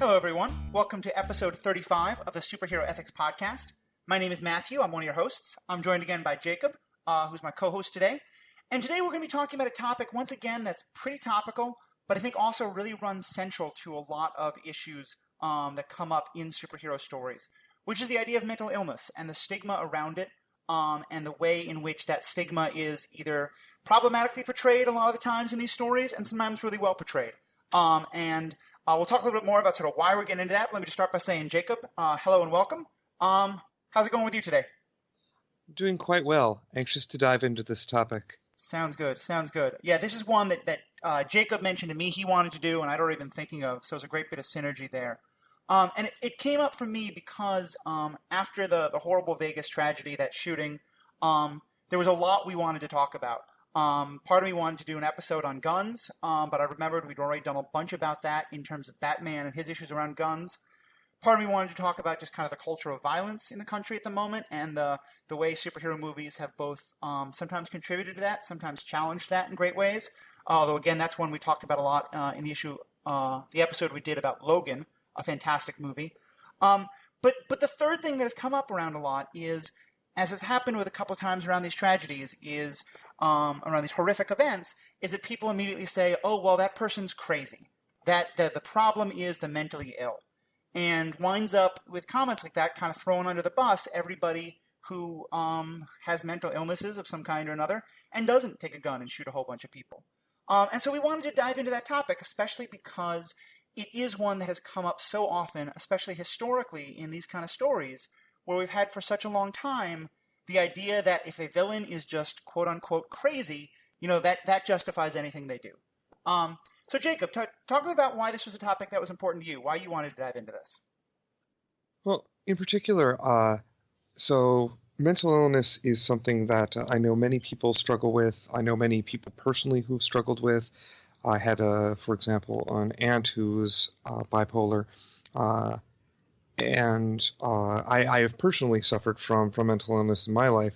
Hello, everyone. Welcome to episode 35 of the Superhero Ethics Podcast. My name is Matthew. I'm one of your hosts. I'm joined again by Jacob, who's my co-host today. And today we're going to be talking about a topic, once again, that's pretty topical, but I think also really runs central to a lot of issues that come up in superhero stories, which is the idea of mental illness and the stigma around it, and the way in which that stigma is either problematically portrayed a lot of the times in these stories and sometimes really well portrayed. We'll talk a little bit more about sort of why we're getting into that. But let me just start by saying, Jacob, hello and welcome. How's it going with you today? Doing quite well. Anxious to dive into this topic. Sounds good. Yeah, this is one that Jacob mentioned to me he wanted to do, and I'd already been thinking of, so it's a great bit of synergy there. And it came up for me because after the horrible Vegas tragedy, that shooting, there was a lot we wanted to talk about. Part of me wanted to do an episode on guns, but I remembered we'd already done a bunch about that in terms of Batman and his issues around guns. Part of me wanted to talk about just kind of the culture of violence in the country at the moment and the way superhero movies have both sometimes contributed to that, sometimes challenged that in great ways. Although, again, that's one we talked about a lot in the episode we did about Logan, a fantastic movie. But the third thing that has come up around a lot is, as has happened with a couple of times around these tragedies, is around these horrific events, is that people immediately say, oh, well, that person's crazy. That the problem is the mentally ill. And winds up with comments like that kind of throwing under the bus everybody who has mental illnesses of some kind or another and doesn't take a gun and shoot a whole bunch of people. And so we wanted to dive into that topic, especially because it is one that has come up so often, especially historically in these kind of stories, where we've had for such a long time the idea that if a villain is just quote-unquote crazy, that justifies anything they do. So Jacob, talk about why this was a topic that was important to you, why you wanted to dive into this. Well, in particular, so mental illness is something that I know many people struggle with. I know many people personally who've struggled with. I had, for example, an aunt who's bipolar, and I have personally suffered from mental illness in my life.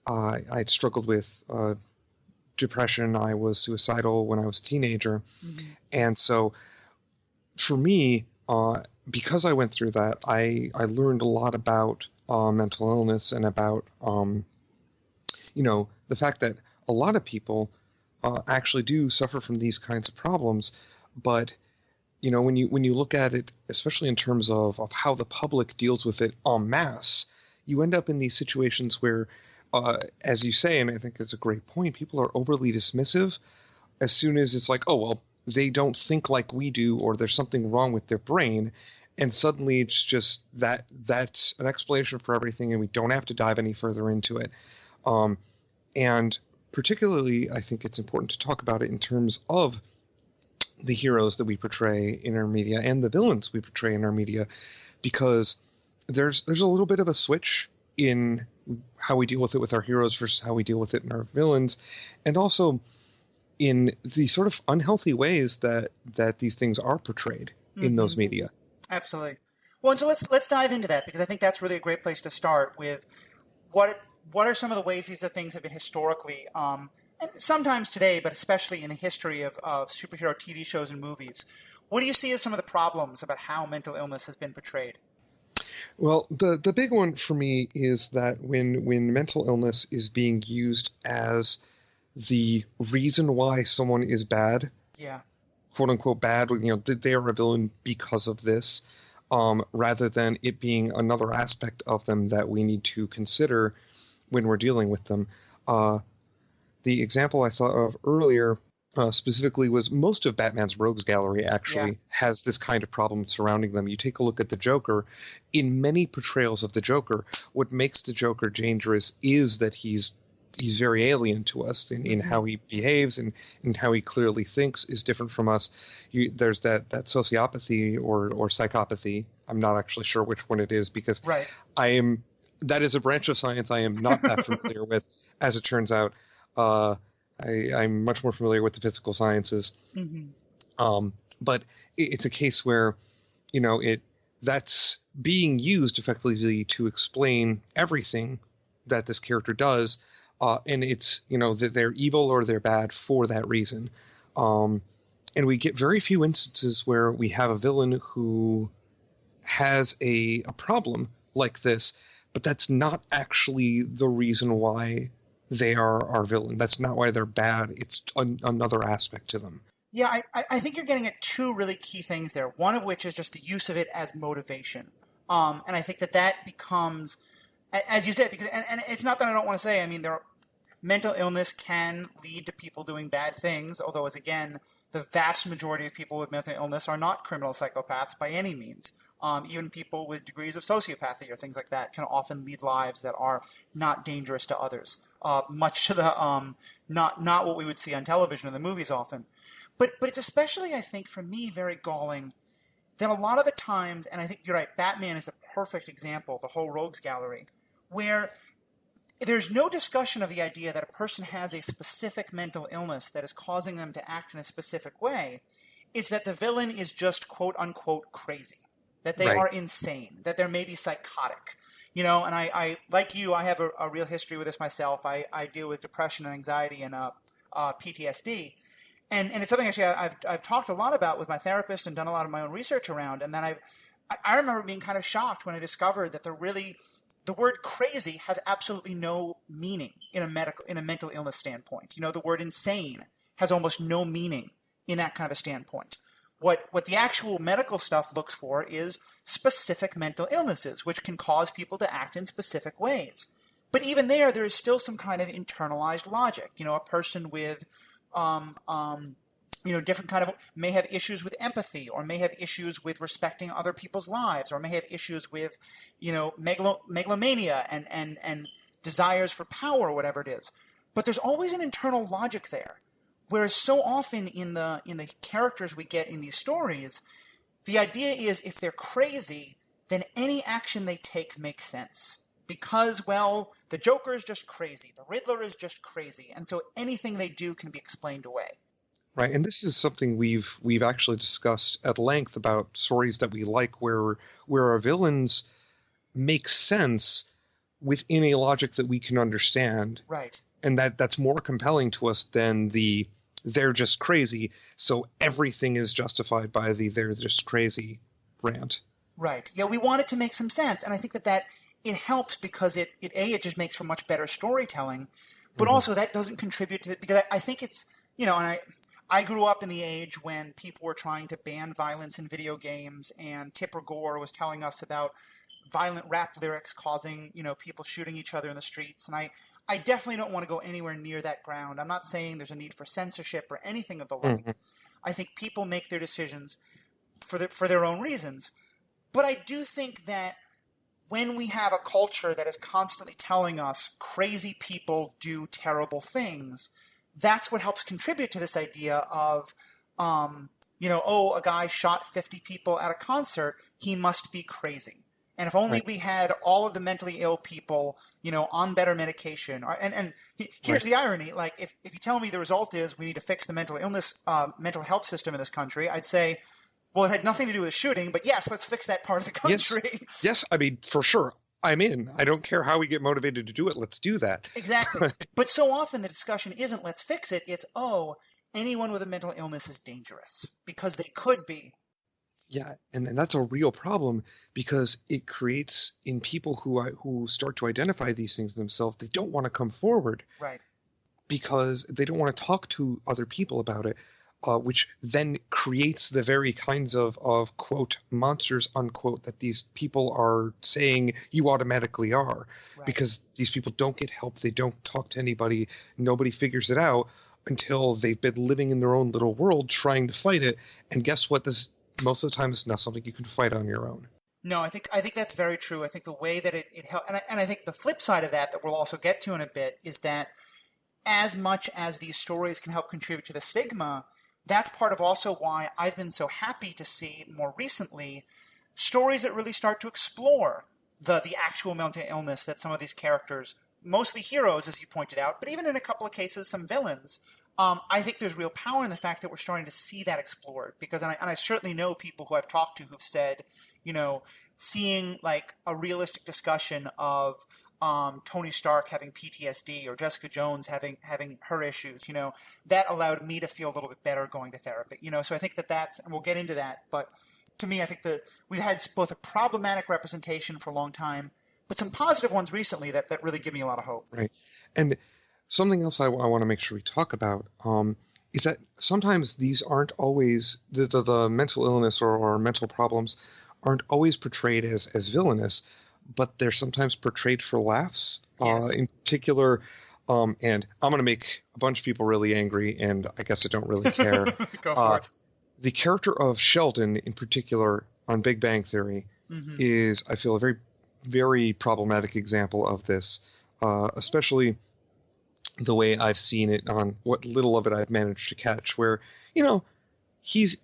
I'd struggled with depression. I was suicidal when I was a teenager. Mm-hmm. And so for me, because I went through that, I learned a lot about mental illness and about, the fact that a lot of people actually do suffer from these kinds of problems. But, when you look at it, especially in terms of how the public deals with it en masse, you end up in these situations where, as you say, and I think it's a great point, people are overly dismissive as soon as it's like, oh, well, they don't think like we do, or there's something wrong with their brain, and suddenly it's just that's an explanation for everything, and we don't have to dive any further into it. And particularly, I think it's important to talk about it in terms of the heroes that we portray in our media and the villains we portray in our media, because there's a little bit of a switch in how we deal with it with our heroes versus how we deal with it in our villains, and also in the sort of unhealthy ways that these things are portrayed in those media. Absolutely. Well, and so let's dive into that, because I think that's really a great place to start with what are some of the ways these things have been historically, and sometimes today, but especially in the history of superhero TV shows and movies. What do you see as some of the problems about how mental illness has been portrayed? Well, the big one for me is that when mental illness is being used as the reason why someone is bad, quote unquote bad, they are a villain because of this, rather than it being another aspect of them that we need to consider when we're dealing with them. The example I thought of earlier specifically was most of Batman's rogues gallery actually has this kind of problem surrounding them. You take a look at the Joker. In many portrayals of the Joker, what makes the Joker dangerous is that he's very alien to us in how he behaves and in how he clearly thinks is different from us. There's that sociopathy or psychopathy. I'm not actually sure which one it is, because that is a branch of science I am not that familiar with, as it turns out. I'm much more familiar with the physical sciences. But it's a case where, that's being used effectively to explain everything that this character does. And it's, that they're evil or they're bad for that reason. And we get very few instances where we have a villain who has a problem like this, but that's not actually the reason why they are our villain. That's not why they're bad. It's another aspect to them. Yeah, I think you're getting at two really key things there. One of which is just the use of it as motivation. And I think that becomes, as you said, because and it's not that I don't want to say, I mean, mental illness can lead to people doing bad things, although, as again, the vast majority of people with mental illness are not criminal psychopaths by any means. Even people with degrees of sociopathy or things like that can often lead lives that are not dangerous to others, much to the not what we would see on television or the movies often. But it's especially, I think, for me, very galling that a lot of the times, and I think you're right, Batman is the perfect example, the whole rogues gallery, where there's no discussion of the idea that a person has a specific mental illness that is causing them to act in a specific way. It's that the villain is just quote-unquote crazy, that they are insane, that they're maybe psychotic. And I like you, I have a real history with this myself. I deal with depression and anxiety and PTSD. And it's something actually I've talked a lot about with my therapist and done a lot of my own research around. And then I remember being kind of shocked when I discovered that the word crazy has absolutely no meaning in a mental illness standpoint. The word insane has almost no meaning in that kind of standpoint. What the actual medical stuff looks for is specific mental illnesses, which can cause people to act in specific ways. But even there is still some kind of internalized logic. A person with different kind of, may have issues with empathy, or may have issues with respecting other people's lives, or may have issues with, megalomania and desires for power, or whatever it is. But there's always an internal logic there. Whereas so often in the characters we get in these stories, the idea is if they're crazy, then any action they take makes sense. Because, well, the Joker is just crazy. The Riddler is just crazy. And so anything they do can be explained away. Right, and this is something we've actually discussed at length about stories that we like where our villains make sense within a logic that we can understand. Right. And that's more compelling to us than they're just crazy, so everything is justified by the they're just crazy rant. Right. Yeah, we want it to make some sense. And I think that it helps because it just makes for much better storytelling, but also that doesn't contribute to it, because I think it's, and I grew up in the age when people were trying to ban violence in video games, and Tipper Gore was telling us about violent rap lyrics causing, people shooting each other in the streets. And I definitely don't want to go anywhere near that ground. I'm not saying there's a need for censorship or anything of the like. I think people make their decisions for their own reasons. But I do think that when we have a culture that is constantly telling us crazy people do terrible things, that's what helps contribute to this idea of, a guy shot 50 people at a concert, he must be crazy. And if only we had all of the mentally ill people, on better medication. And here's the irony. Like, if you tell me the result is we need to fix the mental health system in this country, I'd say, well, it had nothing to do with shooting, but yes, let's fix that part of the country. Yes, I mean, for sure. I'm in. I don't care how we get motivated to do it. Let's do that. Exactly. But so often the discussion isn't let's fix it. It's, anyone with a mental illness is dangerous because they could be. Yeah, and that's a real problem because it creates in people who start to identify these things themselves, they don't want to come forward. Right. Because they don't want to talk to other people about it. Which then creates the very kinds of quote monsters unquote that these people are saying you automatically are, because these people don't get help, they don't talk to anybody, nobody figures it out until they've been living in their own little world trying to fight it. And guess what? This most of the time is not something you can fight on your own. No, I think that's very true. I think the way that it helps, and I think the flip side of that we'll also get to in a bit is that as much as these stories can help contribute to the stigma, that's part of also why I've been so happy to see more recently stories that really start to explore the actual mental illness that some of these characters, mostly heroes, as you pointed out, but even in a couple of cases, some villains. I think there's real power in the fact that we're starting to see that explored, because, and I certainly know people who I've talked to who've said, seeing like a realistic discussion of Tony Stark having PTSD or Jessica Jones having her issues, that allowed me to feel a little bit better going to therapy, So I think that's, and we'll get into that, but to me, I think that we've had both a problematic representation for a long time, but some positive ones recently that really give me a lot of hope. Right. And something else I want to make sure we talk about is that sometimes these aren't always, the mental illness or mental problems aren't always portrayed as villainous, but they're sometimes portrayed for laughs. Yes. In particular, and I'm going to make a bunch of people really angry, and I guess I don't really care. Go for it. The character of Sheldon, in particular, on Big Bang Theory, is, I feel, a very, very problematic example of this, especially the way I've seen it on what little of it I've managed to catch, where, he's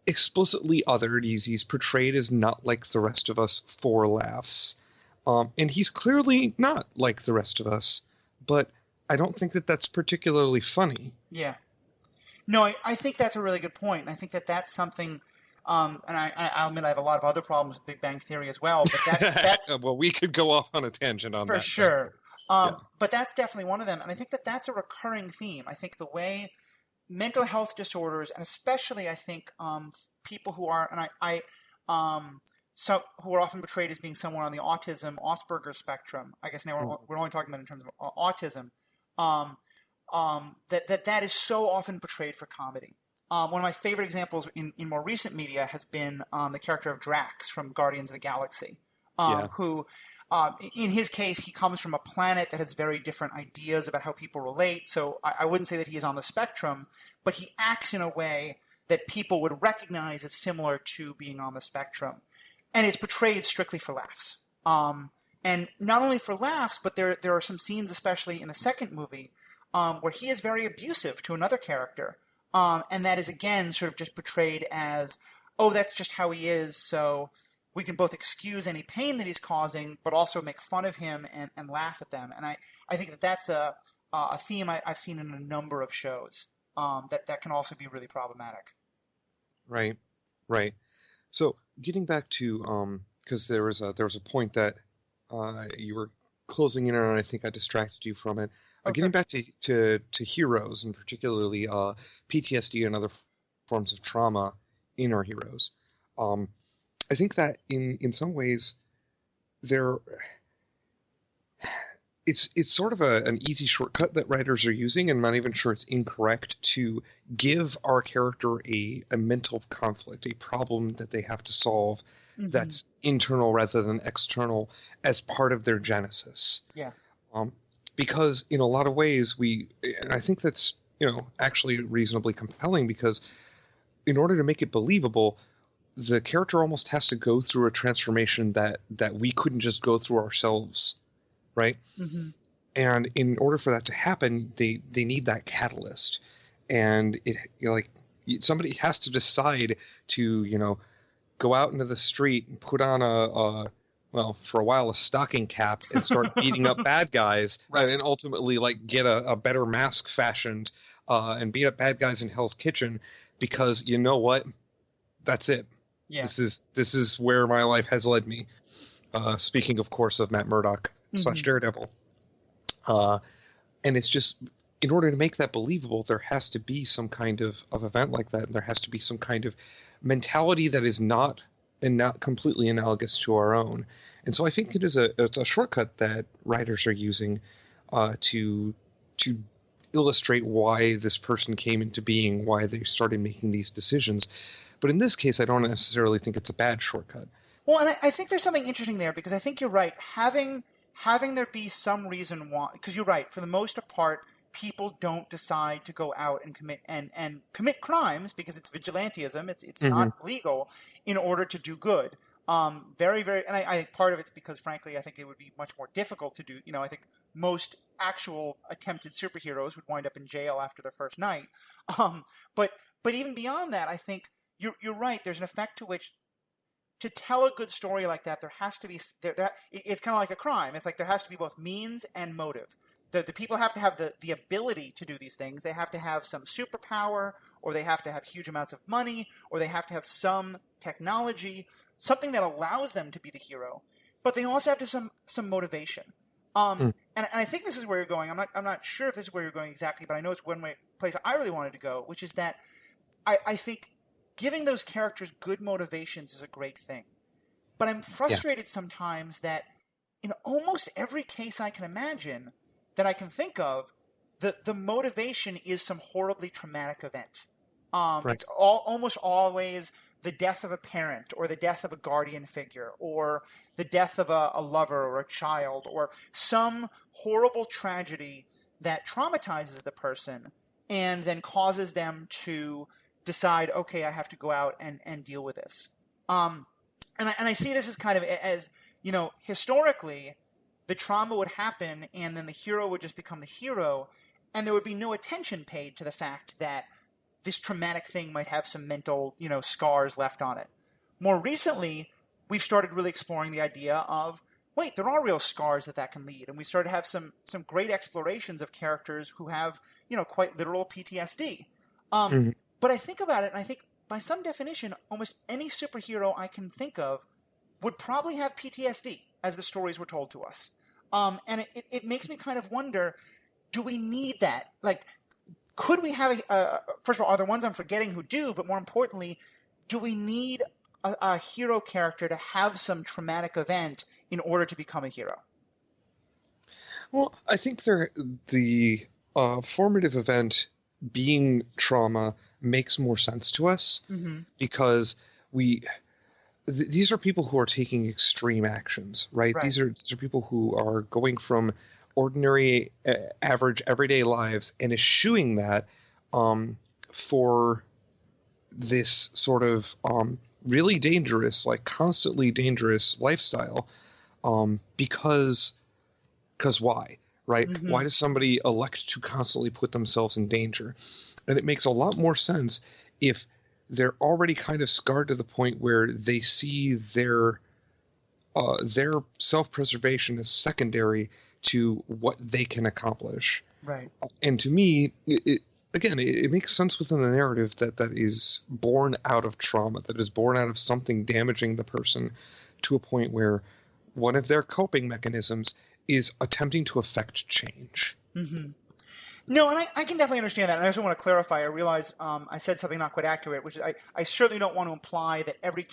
explicitly othered. He's portrayed as not like the rest of us for laughs. And he's clearly not like the rest of us, but I don't think that that's particularly funny. Yeah. No, I think that's a really good point. And I think that that's something, and I'll admit I have a lot of other problems with Big Bang Theory as well, but that's... Well, we could go off on a tangent on that. For sure. But that's definitely one of them. And I think that that's a recurring theme. I think the way mental health disorders, and especially I think people who are, who are often portrayed as being somewhere on the autism, Asperger's spectrum. I guess now we're only talking about in terms of autism. That is so often portrayed for comedy. One of my favorite examples in more recent media has been the character of Drax from Guardians of the Galaxy, who, in his case, he comes from a planet that has very different ideas about how people relate. So I wouldn't say that he is on the spectrum, but he acts in a way that people would recognize as similar to being on the spectrum. And it's portrayed strictly for laughs. And not only for laughs, but there are some scenes, especially in the second movie, where he is very abusive to another character. And that is, again, sort of just portrayed as, oh, that's just how he is, so we can both excuse any pain that he's causing, but also make fun of him and laugh at them. And I think that that's a theme I've seen in a number of shows that can also be really problematic. Right. So getting back to, because there was a point that you were closing in on, and I think I distracted you from it. Okay. Getting back to heroes, and particularly PTSD and other forms of trauma in our heroes, I think that in some ways it's sort of an easy shortcut that writers are using, and I'm not even sure it's incorrect, to give our character a mental conflict, a problem that they have to solve that's internal rather than external as part of their genesis. Yeah. Because in a lot of ways and I think that's, actually reasonably compelling, because in order to make it believable, the character almost has to go through a transformation that we couldn't just go through ourselves, right? Mm-hmm. And in order for that to happen, they need that catalyst, and somebody has to decide to go out into the street and put on for a while, a stocking cap and start beating up bad guys, right? And ultimately, get a better mask fashioned and beat up bad guys in Hell's Kitchen, because you know what? That's it. Yeah. This is where my life has led me. Speaking, of course, of Matt Murdock / Daredevil. And it's just, in order to make that believable, there has to be some kind of event like that, and there has to be some kind of mentality that is not completely analogous to our own. And so I think it's a shortcut that writers are using to illustrate why this person came into being, why they started making these decisions. But in this case, I don't necessarily think it's a bad shortcut. Well, and I think there's something interesting there, because I think you're right. Having there be some reason why, because you're right, for the most part, people don't decide to go out and commit crimes because it's vigilantism. It's not legal in order to do good. Very, very, and I think part of it's because, frankly, I think it would be much more difficult to do. I think most actual attempted superheroes would wind up in jail after their first night. But even beyond that, I think you're right. There's an effect to which, to tell a good story like that, there has to be it's kind of like a crime. It's like there has to be both means and motive. The people have to have the ability to do these things. They have to have some superpower, or they have to have huge amounts of money, or they have to have some technology, something that allows them to be the hero. but they also have to some motivation. And I think this is where you're going. I'm not sure if this is where you're going exactly, but I know it's place I really wanted to go, which is that I think giving those characters good motivations is a great thing. But I'm frustrated sometimes that in almost every case I can imagine that I can think of, the motivation is some horribly traumatic event. It's almost always the death of a parent or the death of a guardian figure or the death of a lover or a child or some horrible tragedy that traumatizes the person and then causes them to decide, okay, I have to go out and deal with this. And I see this as kind of as, historically, the trauma would happen and then the hero would just become the hero and there would be no attention paid to the fact that this traumatic thing might have some mental, scars left on it. More recently, we've started really exploring the idea of, wait, there are real scars that can lead. And we started to have some great explorations of characters who have, quite literal PTSD. But I think about it and I think by some definition, almost any superhero I can think of would probably have PTSD as the stories were told to us. And it makes me kind of wonder, do we need that? Like, could we have first of all, are there ones I'm forgetting who do? But more importantly, do we need a hero character to have some traumatic event in order to become a hero? Well, I think the formative event being trauma makes more sense to us because these are people who are taking extreme actions, right? These are people who are going from ordinary, average, everyday lives and eschewing that for this sort of really dangerous, like constantly dangerous lifestyle. Because why, right? Why does somebody elect to constantly put themselves in danger? And it makes a lot more sense if they're already kind of scarred to the point where they see their self-preservation as secondary to what they can accomplish. Right. And to me, it makes sense within the narrative that is born out of trauma, that is born out of something damaging the person to a point where one of their coping mechanisms is attempting to affect change. No, and I can definitely understand that. And I also want to clarify, I realize I said something not quite accurate, which is I certainly don't want to imply that every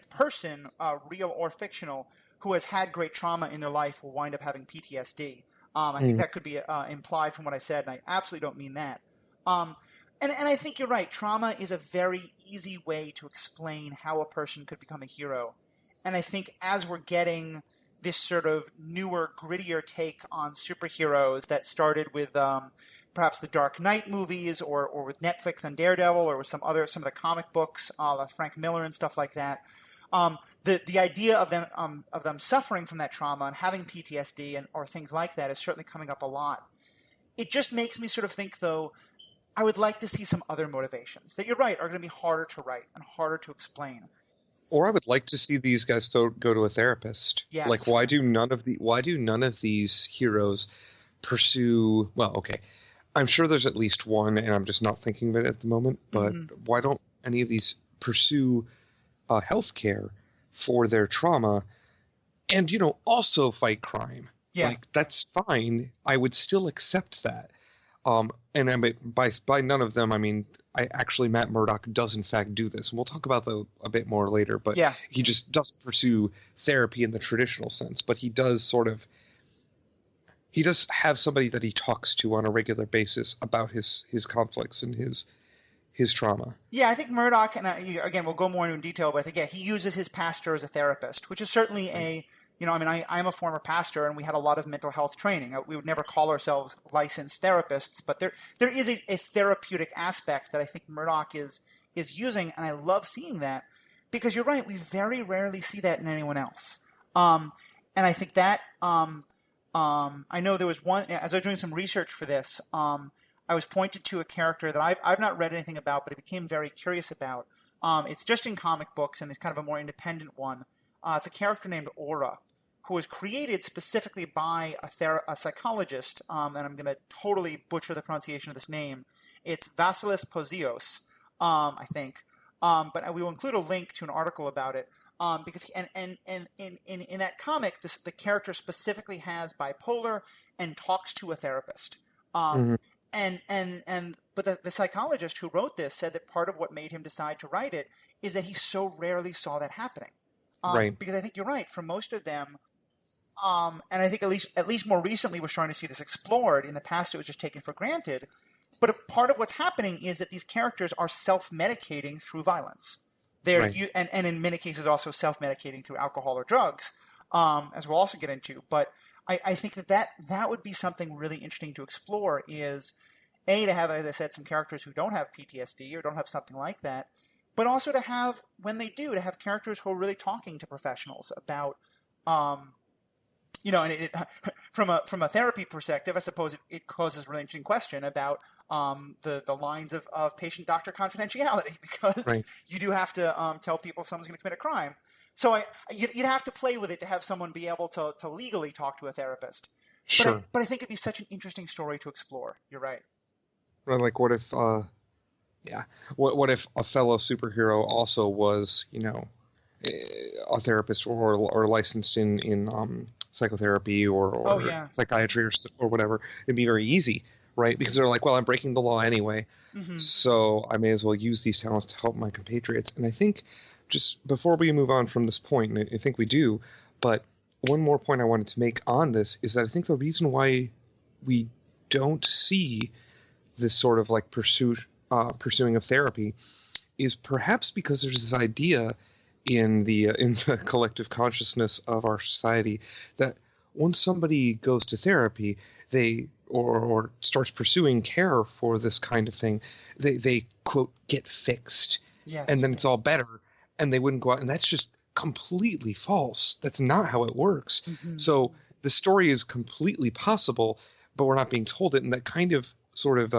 person, real or fictional, who has had great trauma in their life will wind up having PTSD. I think that could be implied from what I said, and I absolutely don't mean that. And I think you're right. Trauma is a very easy way to explain how a person could become a hero. And I think as we're getting this sort of newer, grittier take on superheroes that started with perhaps the Dark Knight movies or with Netflix on Daredevil or with some of the comic books, like Frank Miller and stuff like that. The idea of them suffering from that trauma and having PTSD or things like that is certainly coming up a lot. It just makes me sort of think, though, I would like to see some other motivations that you're right are going to be harder to write and harder to explain. Or I would like to see these guys go to a therapist. Yes. Like, why do none of these heroes pursue? Well, okay, I'm sure there's at least one, and I'm just not thinking of it at the moment. But why don't any of these pursue health care for their trauma, and also fight crime? Yeah. Like, that's fine. I would still accept that. And I mean, by none of them, I mean, Matt Murdock does in fact do this. And we'll talk about that a bit more later, but he just doesn't pursue therapy in the traditional sense, but he does have somebody that he talks to on a regular basis about his conflicts and his trauma. Yeah, I think Murdock, and again, we'll go more into detail, but I think, he uses his pastor as a therapist, which is certainly I'm a former pastor, and we had a lot of mental health training. We would never call ourselves licensed therapists, but there is a therapeutic aspect that I think Murdock is using, and I love seeing that because you're right, we very rarely see that in anyone else. And I think that I know there was one, as I was doing some research for this, I was pointed to a character that I've not read anything about, but I became very curious about. It's just in comic books, and it's kind of a more independent one. It's a character named Aura, who was created specifically by a psychologist, and I'm going to totally butcher the pronunciation of this name. It's Vasilis Pozios, I think. But we will include a link to an article about it. Because in that comic, the character specifically has bipolar and talks to a therapist. Mm-hmm. But the psychologist who wrote this said that part of what made him decide to write it is that he so rarely saw that happening. Right. Because I think you're right. For most of them, and I think at least more recently we're starting to see this explored. In the past, it was just taken for granted. But a part of what's happening is that these characters are self-medicating through violence. And in many cases also self-medicating through alcohol or drugs, as we'll also get into. But I think that would be something really interesting to explore is, A, to have, as I said, some characters who don't have PTSD or don't have something like that, but also to have, when they do, to have characters who are really talking to professionals about, from a therapy perspective, I suppose it causes a really interesting question about the lines of patient-doctor confidentiality, because you do have to tell people if someone's going to commit a crime. So you'd have to play with it to have someone be able to legally talk to a therapist. Sure. But I think it'd be such an interesting story to explore. You're right. Right, like what if, what if a fellow superhero also was, a therapist or licensed in psychotherapy or psychiatry or whatever? It'd be very easy, right? Because they're like, well, I'm breaking the law anyway, so I may as well use these talents to help my compatriots. And I think, just before we move on from this point, and I think we do, but one more point I wanted to make on this is that I think the reason why we don't see this sort of like pursuing of therapy is perhaps because there's this idea in the collective consciousness of our society that once somebody goes to therapy, they or starts pursuing care for this kind of thing, they quote get fixed, and then it's all better, and they wouldn't go out, and that's just completely false. That's not how it works. So the story is completely possible, but we're not being told it, and that kind of sort of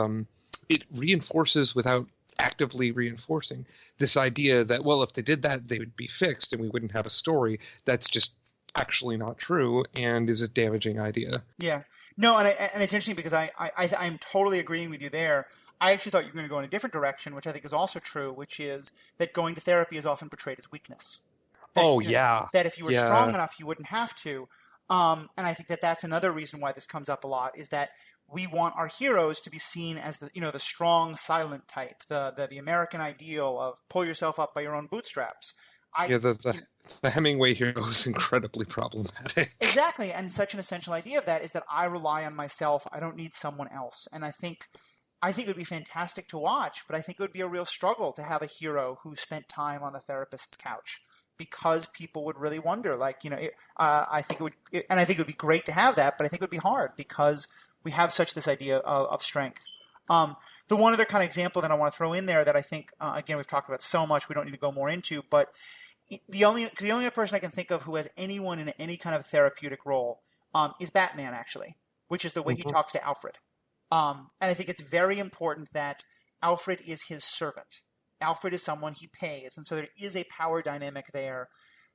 it reinforces without actively reinforcing this idea that, well, if they did that, they would be fixed and we wouldn't have a story. That's just actually not true and is a damaging idea. Yeah. No, and it's interesting because I'm totally agreeing with you there. I actually thought you were going to go in a different direction, which I think is also true, which is that going to therapy is often portrayed as weakness. That if you were strong enough, you wouldn't have to. And I think that's another reason why this comes up a lot, is that we want our heroes to be seen as the strong, silent type, the American ideal of pull yourself up by your own bootstraps. The Hemingway hero is incredibly problematic. Exactly, and such an essential idea of that is that I rely on myself. I don't need someone else. And I think it would be fantastic to watch, but I think it would be a real struggle to have a hero who spent time on the therapist's couch, because people would really wonder, I think it would be great to have that, but I think it would be hard because we have such this idea of strength. The one other kind of example that I want to throw in there that I think, again, we've talked about so much, we don't need to go more into, but the only other person I can think of who has anyone in any kind of therapeutic role is Batman, actually, which is the way he talks to Alfred. And I think it's very important that Alfred is his servant. Alfred is someone he pays, and so there is a power dynamic there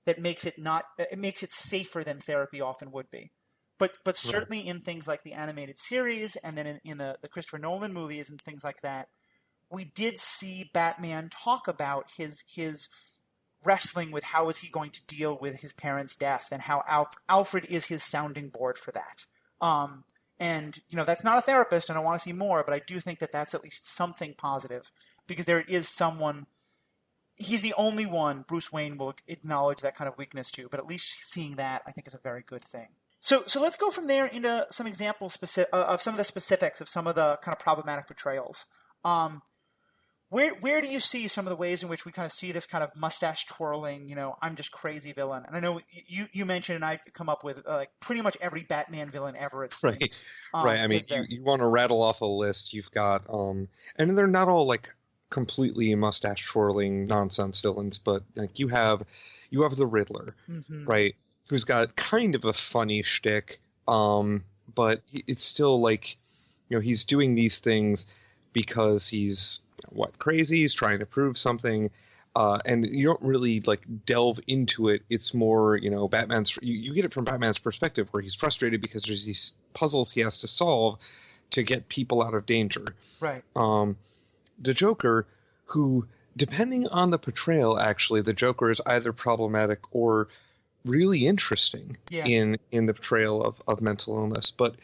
that makes it safer than therapy often would be. But certainly in things like the animated series and then in the Christopher Nolan movies and things like that, we did see Batman talk about his wrestling with how is he going to deal with his parents' death, and how Alfred is his sounding board for that. And that's not a therapist, and I want to see more, but I do think that that's at least something positive, because there is someone. He's the only one Bruce Wayne will acknowledge that kind of weakness to, but at least seeing that, I think, is a very good thing. So let's go from there into some examples of some of the specifics of some of the kind of problematic portrayals. Where do you see some of the ways in which we kind of see this kind of mustache twirling, I'm just crazy villain? And I know you mentioned, and I could come up with pretty much every Batman villain ever, it seems. Right. I mean, you want to rattle off a list. You've got, and they're not all like completely mustache twirling nonsense villains, but like you have the Riddler, right? Who's got kind of a funny shtick, but it's still like, he's doing these things because he's crazy. He's trying to prove something, and you don't really like delve into it. It's more, Batman's. You get it from Batman's perspective, where he's frustrated because there's these puzzles he has to solve to get people out of danger. Right. The Joker, who depending on the portrayal, actually, the Joker is either problematic or really interesting Yeah. in the portrayal of mental illness. But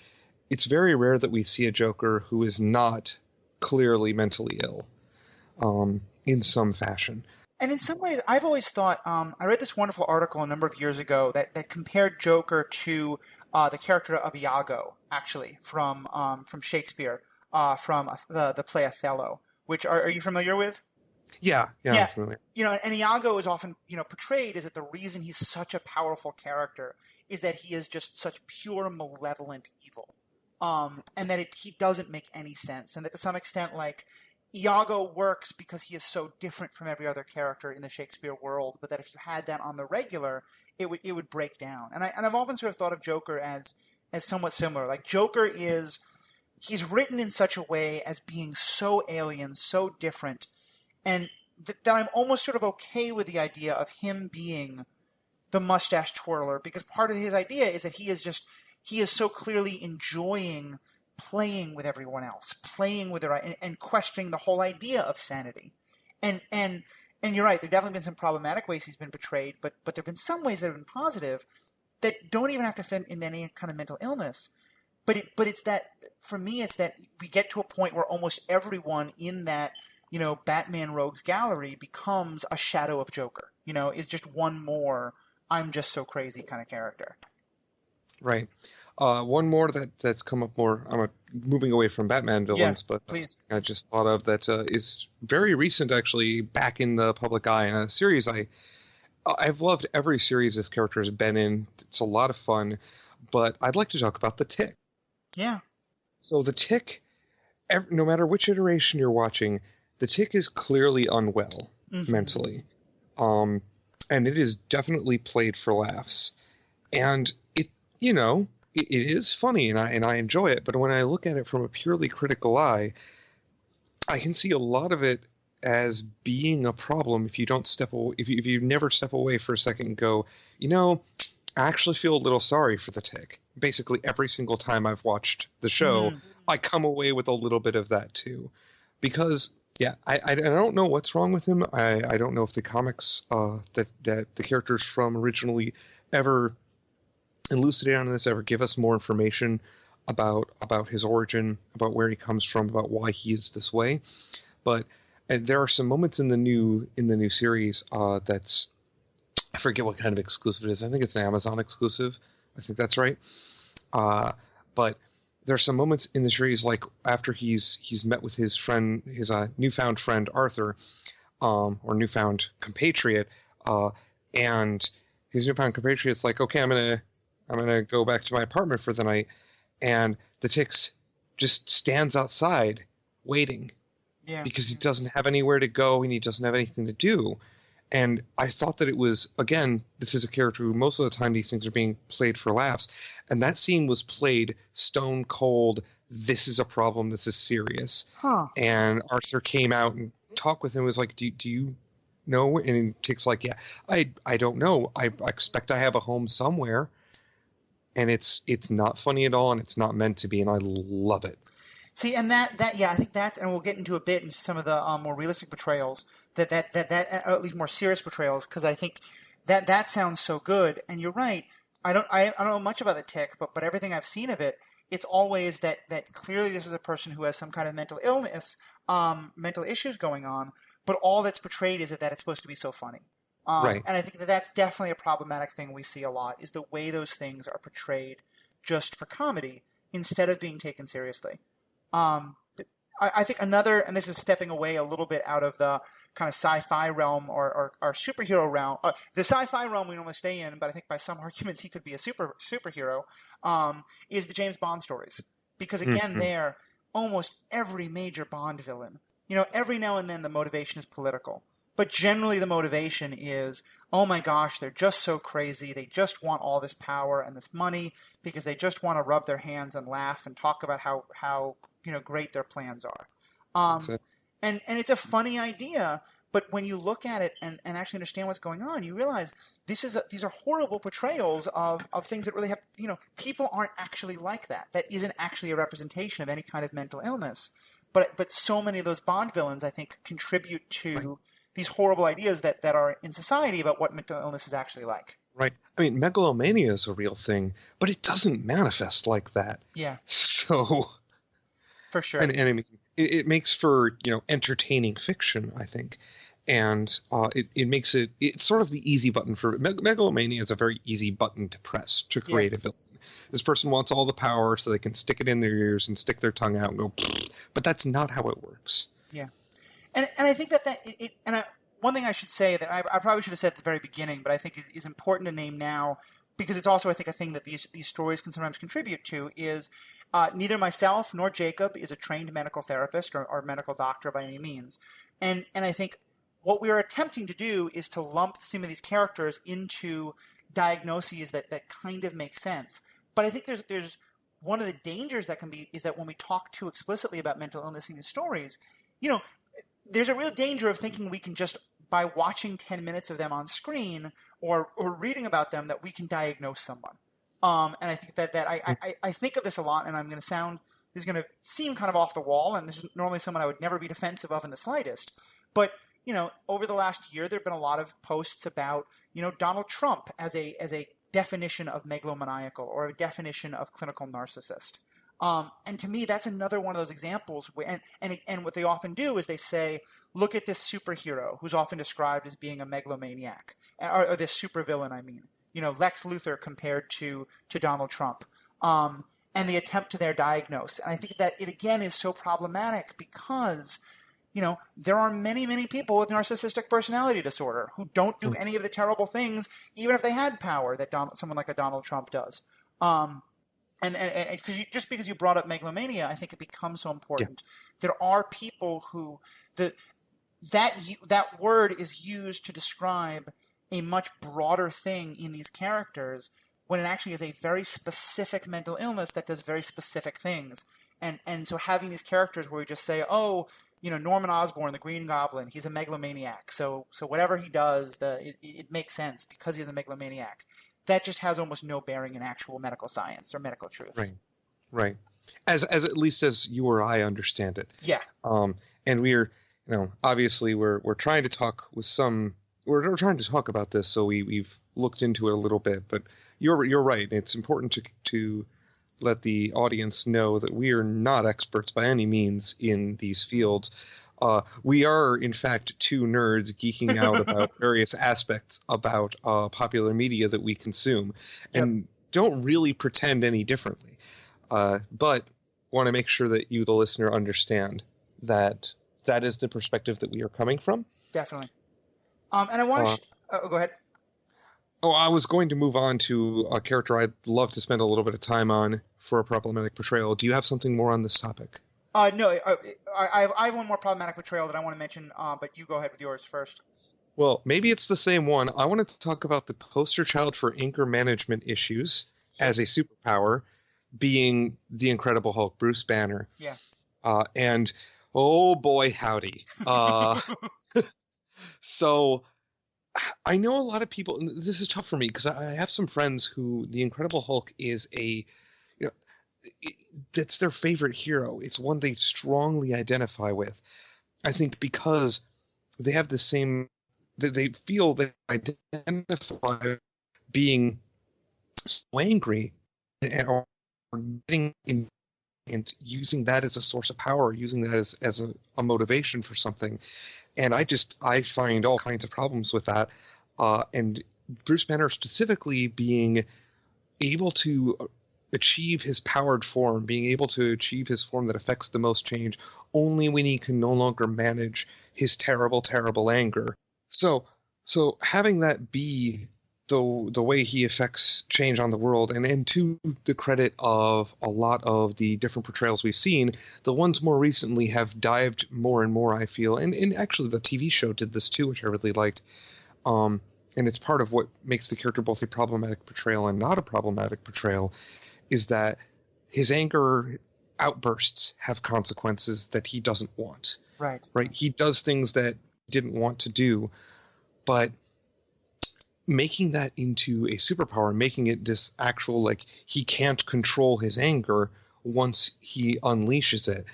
it's very rare that we see a Joker who is not clearly mentally ill in some fashion. And in some ways, I've always thought, I read this wonderful article a number of years ago that compared Joker to the character of Iago, actually, from Shakespeare, from the play Othello, which are you familiar with? Yeah, I'm Yeah. familiar. And Iago is often, portrayed as that the reason he's such a powerful character is that he is just such pure malevolent evil. And that he doesn't make any sense. And that to some extent, like, Iago works because he is so different from every other character in the Shakespeare world, but that if you had that on the regular, it would break down. And I've often sort of thought of Joker as somewhat similar. Like, Joker he's written in such a way as being so alien, so different, and that I'm almost sort of okay with the idea of him being the mustache twirler, because part of his idea is that he is so clearly enjoying playing with everyone else, playing with and questioning the whole idea of sanity. And you're right, there've definitely been some problematic ways he's been portrayed, but there've been some ways that have been positive that don't even have to fit into any kind of mental illness. But it's that, for me, it's that we get to a point where almost everyone in that, Batman Rogues gallery becomes a shadow of Joker, is just one more I'm just so crazy kind of character. Right. One more that's come up more. I'm moving away from Batman villains, Yeah, but please. I just thought of that is very recent, actually, back in the public eye in a series I've loved every series this character has been in. It's a lot of fun, but I'd like to talk about the Tick. Yeah. So the Tick, no matter which iteration you're watching, the Tick is clearly unwell mentally, and it is definitely played for laughs, and it is funny, and I enjoy it. But when I look at it from a purely critical eye, I can see a lot of it as being a problem if you don't step away, if you never step away for a second and go, I actually feel a little sorry for the Tick. Basically, every single time I've watched the show, I come away with a little bit of that too, because I don't know what's wrong with him. I don't know if the comics that the characters from originally ever elucidate on this, ever give us more information about his origin, about where he comes from, about why he is this way. But there are some moments in the new series that's, I forget what kind of exclusive it is. I think it's an Amazon exclusive. I think that's right. But there are some moments in the series, like after he's met with his friend, his newfound friend Arthur, or newfound compatriot, and his newfound compatriot's like, okay, I'm gonna go back to my apartment for the night, and the Tick just stands outside waiting, because he doesn't have anywhere to go and he doesn't have anything to do. And I thought that it was, again, this is a character who most of the time these things are being played for laughs, and that scene was played stone cold. This is a problem. This is serious. And Arthur came out and talked with him. Was like, do you know? And Tick's like, yeah, I don't know. I expect I have a home somewhere. And it's not funny at all, and it's not meant to be, and I love it. See, and I think that's, and we'll get into a bit into some of the more realistic portrayals, that or at least more serious portrayals, because I think that sounds so good. And you're right. I don't know much about the Tick, but everything I've seen of it, it's always that clearly this is a person who has some kind of mental illness, mental issues going on, but all that's portrayed is that it's supposed to be so funny. Right. And I think that's definitely a problematic thing we see a lot, is the way those things are portrayed just for comedy instead of being taken seriously. I think another, and this is stepping away a little bit out of the kind of sci-fi realm or superhero realm. The sci-fi realm we normally stay in, but I think by some arguments he could be a superhero, is the James Bond stories. Because again, there, almost every major Bond villain, every now and then the motivation is political. But generally the motivation is, oh my gosh, they're just so crazy. They just want all this power and this money because they just want to rub their hands and laugh and talk about how great their plans are. And it's a funny idea, but when you look at it and actually understand what's going on, you realize these are horrible portrayals of things that really have, people aren't actually like that. That isn't actually a representation of any kind of mental illness. But so many of those Bond villains, I think, contribute to these horrible ideas that are in society about what mental illness is actually like. Right. I mean, megalomania is a real thing, but it doesn't manifest like that. Yeah. So, for sure. And I mean, it makes for, entertaining fiction, I think. And it makes it's sort of the easy button for megalomania is a very easy button to press to create a villain. This person wants all the power so they can stick it in their ears and stick their tongue out and go, but that's not how it works. Yeah. And I think one thing I should say that I probably should have said at the very beginning, but I think is important to name now, because it's also, I think, a thing that these stories can sometimes contribute to, is neither myself nor Jacob is a trained medical therapist or medical doctor by any means. And I think what we are attempting to do is to lump some of these characters into diagnoses that kind of make sense. But I think there's one of the dangers that can be is that when we talk too explicitly about mental illness in these stories, there's a real danger of thinking we can just, by watching 10 minutes of them on screen or reading about them, that we can diagnose someone. And I think that I think of this a lot, and this is going to seem kind of off the wall, and this is normally someone I would never be defensive of in the slightest. But, over the last year, there have been a lot of posts about, Donald Trump as a definition of megalomaniacal or a definition of clinical narcissist. And to me, that's another one of those examples where, and what they often do is they say, look at this superhero who's often described as being a megalomaniac, or this supervillain, Lex Luthor compared to Donald Trump, and the attempt to diagnose. And I think that it, again, is so problematic because, there are many, many people with narcissistic personality disorder who don't do any of the terrible things, even if they had power, that someone like a Donald Trump does. And just because you brought up megalomania, I think it becomes so important. Yeah. There are people who that word is used to describe a much broader thing in these characters, when it actually is a very specific mental illness that does very specific things. And so having these characters where we just say, Norman Osborn, the Green Goblin, he's a megalomaniac. So whatever he does, it makes sense because he's a megalomaniac. That just has almost no bearing in actual medical science or medical truth. Right. As at least as you or I understand it. Yeah. And we're, obviously we're trying to talk we're trying to talk about this, so we've looked into it a little bit. But you're right. It's important to let the audience know that we are not experts by any means in these fields. We are, in fact, two nerds geeking out about various aspects about popular media that we consume, and don't really pretend any differently. But want to make sure that you, the listener, understand that is the perspective that we are coming from. Definitely. And I want to... go ahead. Oh, I was going to move on to a character I'd love to spend a little bit of time on for a problematic portrayal. Do you have something more on this topic? No, I have one more problematic portrayal that I want to mention, but you go ahead with yours first. Well, maybe it's the same one. I wanted to talk about the poster child for anger management issues as a superpower, being the Incredible Hulk, Bruce Banner. Yeah. And, oh boy, howdy. So I know a lot of people, and this is tough for me because I have some friends who the Incredible Hulk is that's their favorite hero. It's one they strongly identify with. I think because they have the same, that they feel they identify being so angry or getting in and using that as a source of power, using that as a motivation for something. And I find all kinds of problems with that. And Bruce Banner specifically being able to achieve his powered form, being able to achieve his form that affects the most change only when he can no longer manage his terrible, terrible anger. So having that be the way he affects change on the world, and to the credit of a lot of the different portrayals we've seen, the ones more recently have dived more and more, I feel, and actually the TV show did this too, which I really liked. And it's part of what makes the character both a problematic portrayal and not a problematic portrayal, is that his anger outbursts have consequences that he doesn't want. Right. He does things that he didn't want to do, but making that into a superpower, making it this actual, he can't control his anger once he unleashes it.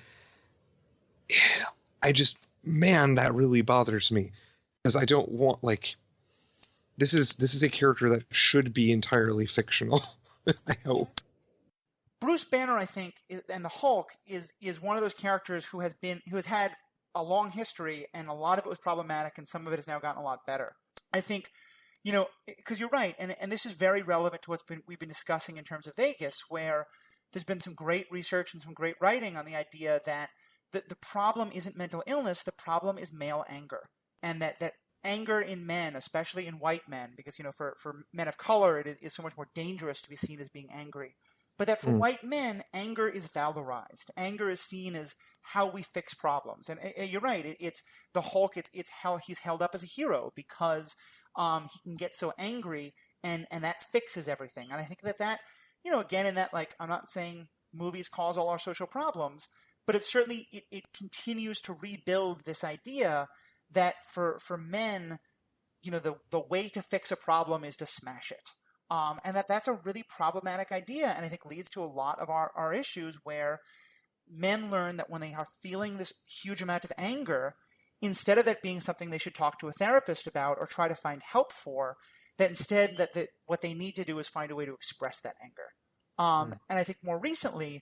That really bothers me. because I don't want like this is a character that should be entirely fictional. I hope. Bruce Banner, I think, and the Hulk is one of those characters who has had a long history, and a lot of it was problematic, and some of it has now gotten a lot better. I think, because you're right, and this is very relevant to we've been discussing in terms of Vegas, where there's been some great research and some great writing on the idea that the problem isn't mental illness, the problem is male anger, and that anger in men, especially in white men, because for men of color it is so much more dangerous to be seen as being angry. But that for white men, anger is valorized. Anger is seen as how we fix problems. And you're right. It's the Hulk. It's how he's held up as a hero because he can get so angry, and that fixes everything. And I think that again, in that, like, I'm not saying movies cause all our social problems, but it certainly it continues to rebuild this idea that for men, the way to fix a problem is to smash it. And that's a really problematic idea, and I think leads to a lot of our issues where men learn that when they are feeling this huge amount of anger, instead of that being something they should talk to a therapist about or try to find help for, that instead that what they need to do is find a way to express that anger. And I think more recently,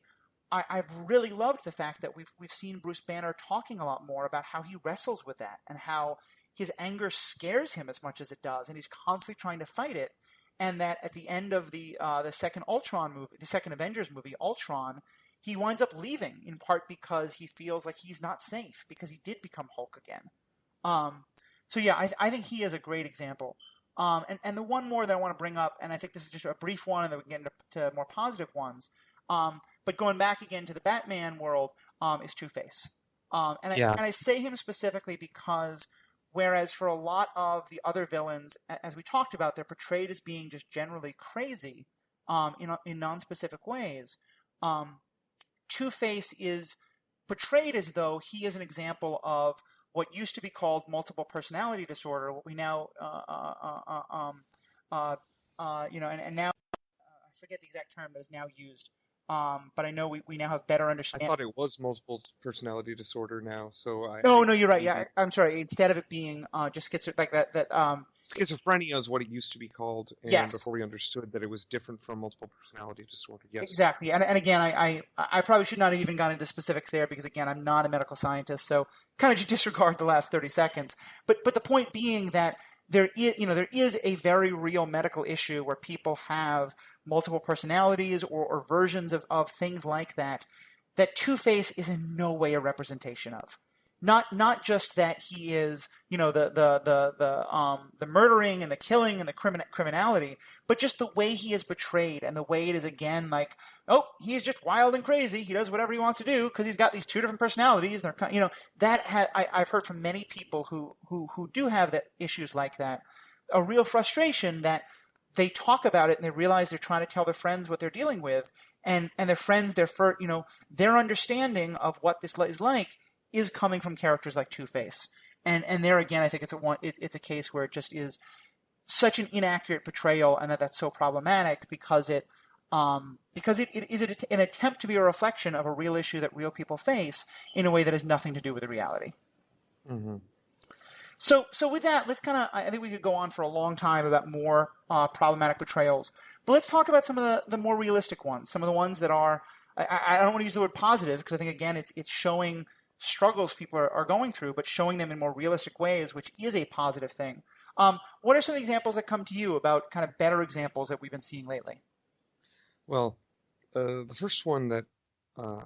I've really loved the fact that we've seen Bruce Banner talking a lot more about how he wrestles with that and how his anger scares him as much as it does, and he's constantly trying to fight it. And that at the end of the second Ultron movie, the second Avengers movie, Ultron, he winds up leaving in part because he feels like he's not safe because he did become Hulk again. So yeah, I think he is a great example. And the one more that I want to bring up, and I think this is just a brief one, and then we can get into more positive ones. But going back again to the Batman world, is Two-Face. And I say him specifically because whereas for a lot of the other villains, as we talked about, they're portrayed as being just generally crazy in non-specific ways. Two-Face is portrayed as though he is an example of what used to be called multiple personality disorder, what we now, and now I forget the exact term that is now used. But I know we now have better understanding. I thought it was multiple personality disorder now, so No, you're right. Yeah, I'm sorry. Instead of it being just schizophrenia is what it used to be called, and yes. Before we understood that it was different from multiple personality disorder. Yes, exactly. And again, I probably should not have even gone into specifics there because again, I'm not a medical scientist, so kind of disregard the last 30 seconds. But the point being that there is a very real medical issue where people have multiple personalities or versions of things like that Two-Face is in no way a representation of. Not just that he is, the murdering and the killing and the criminality, but just the way he is portrayed and the way it is again like, oh, he's just wild and crazy. He does whatever he wants to do because he's got these two different personalities. And I've heard from many people who do have that issues like that, a real frustration that they talk about it and they realize they're trying to tell their friends what they're dealing with, and their friends, their understanding of what this is like is coming from characters like Two-Face. And there again, I think it's a case where it just is such an inaccurate portrayal, and that's so problematic because it is an attempt to be a reflection of a real issue that real people face in a way that has nothing to do with the reality. Mm-hmm. So with that, let's I think we could go on for a long time about more problematic portrayals, but let's talk about some of the more realistic ones, some of the ones that are, I don't want to use the word positive because I think again it's showing struggles people are going through, but showing them in more realistic ways, which is a positive thing. What are some examples that come to you about kind of better examples that we've been seeing lately? Well, the first one that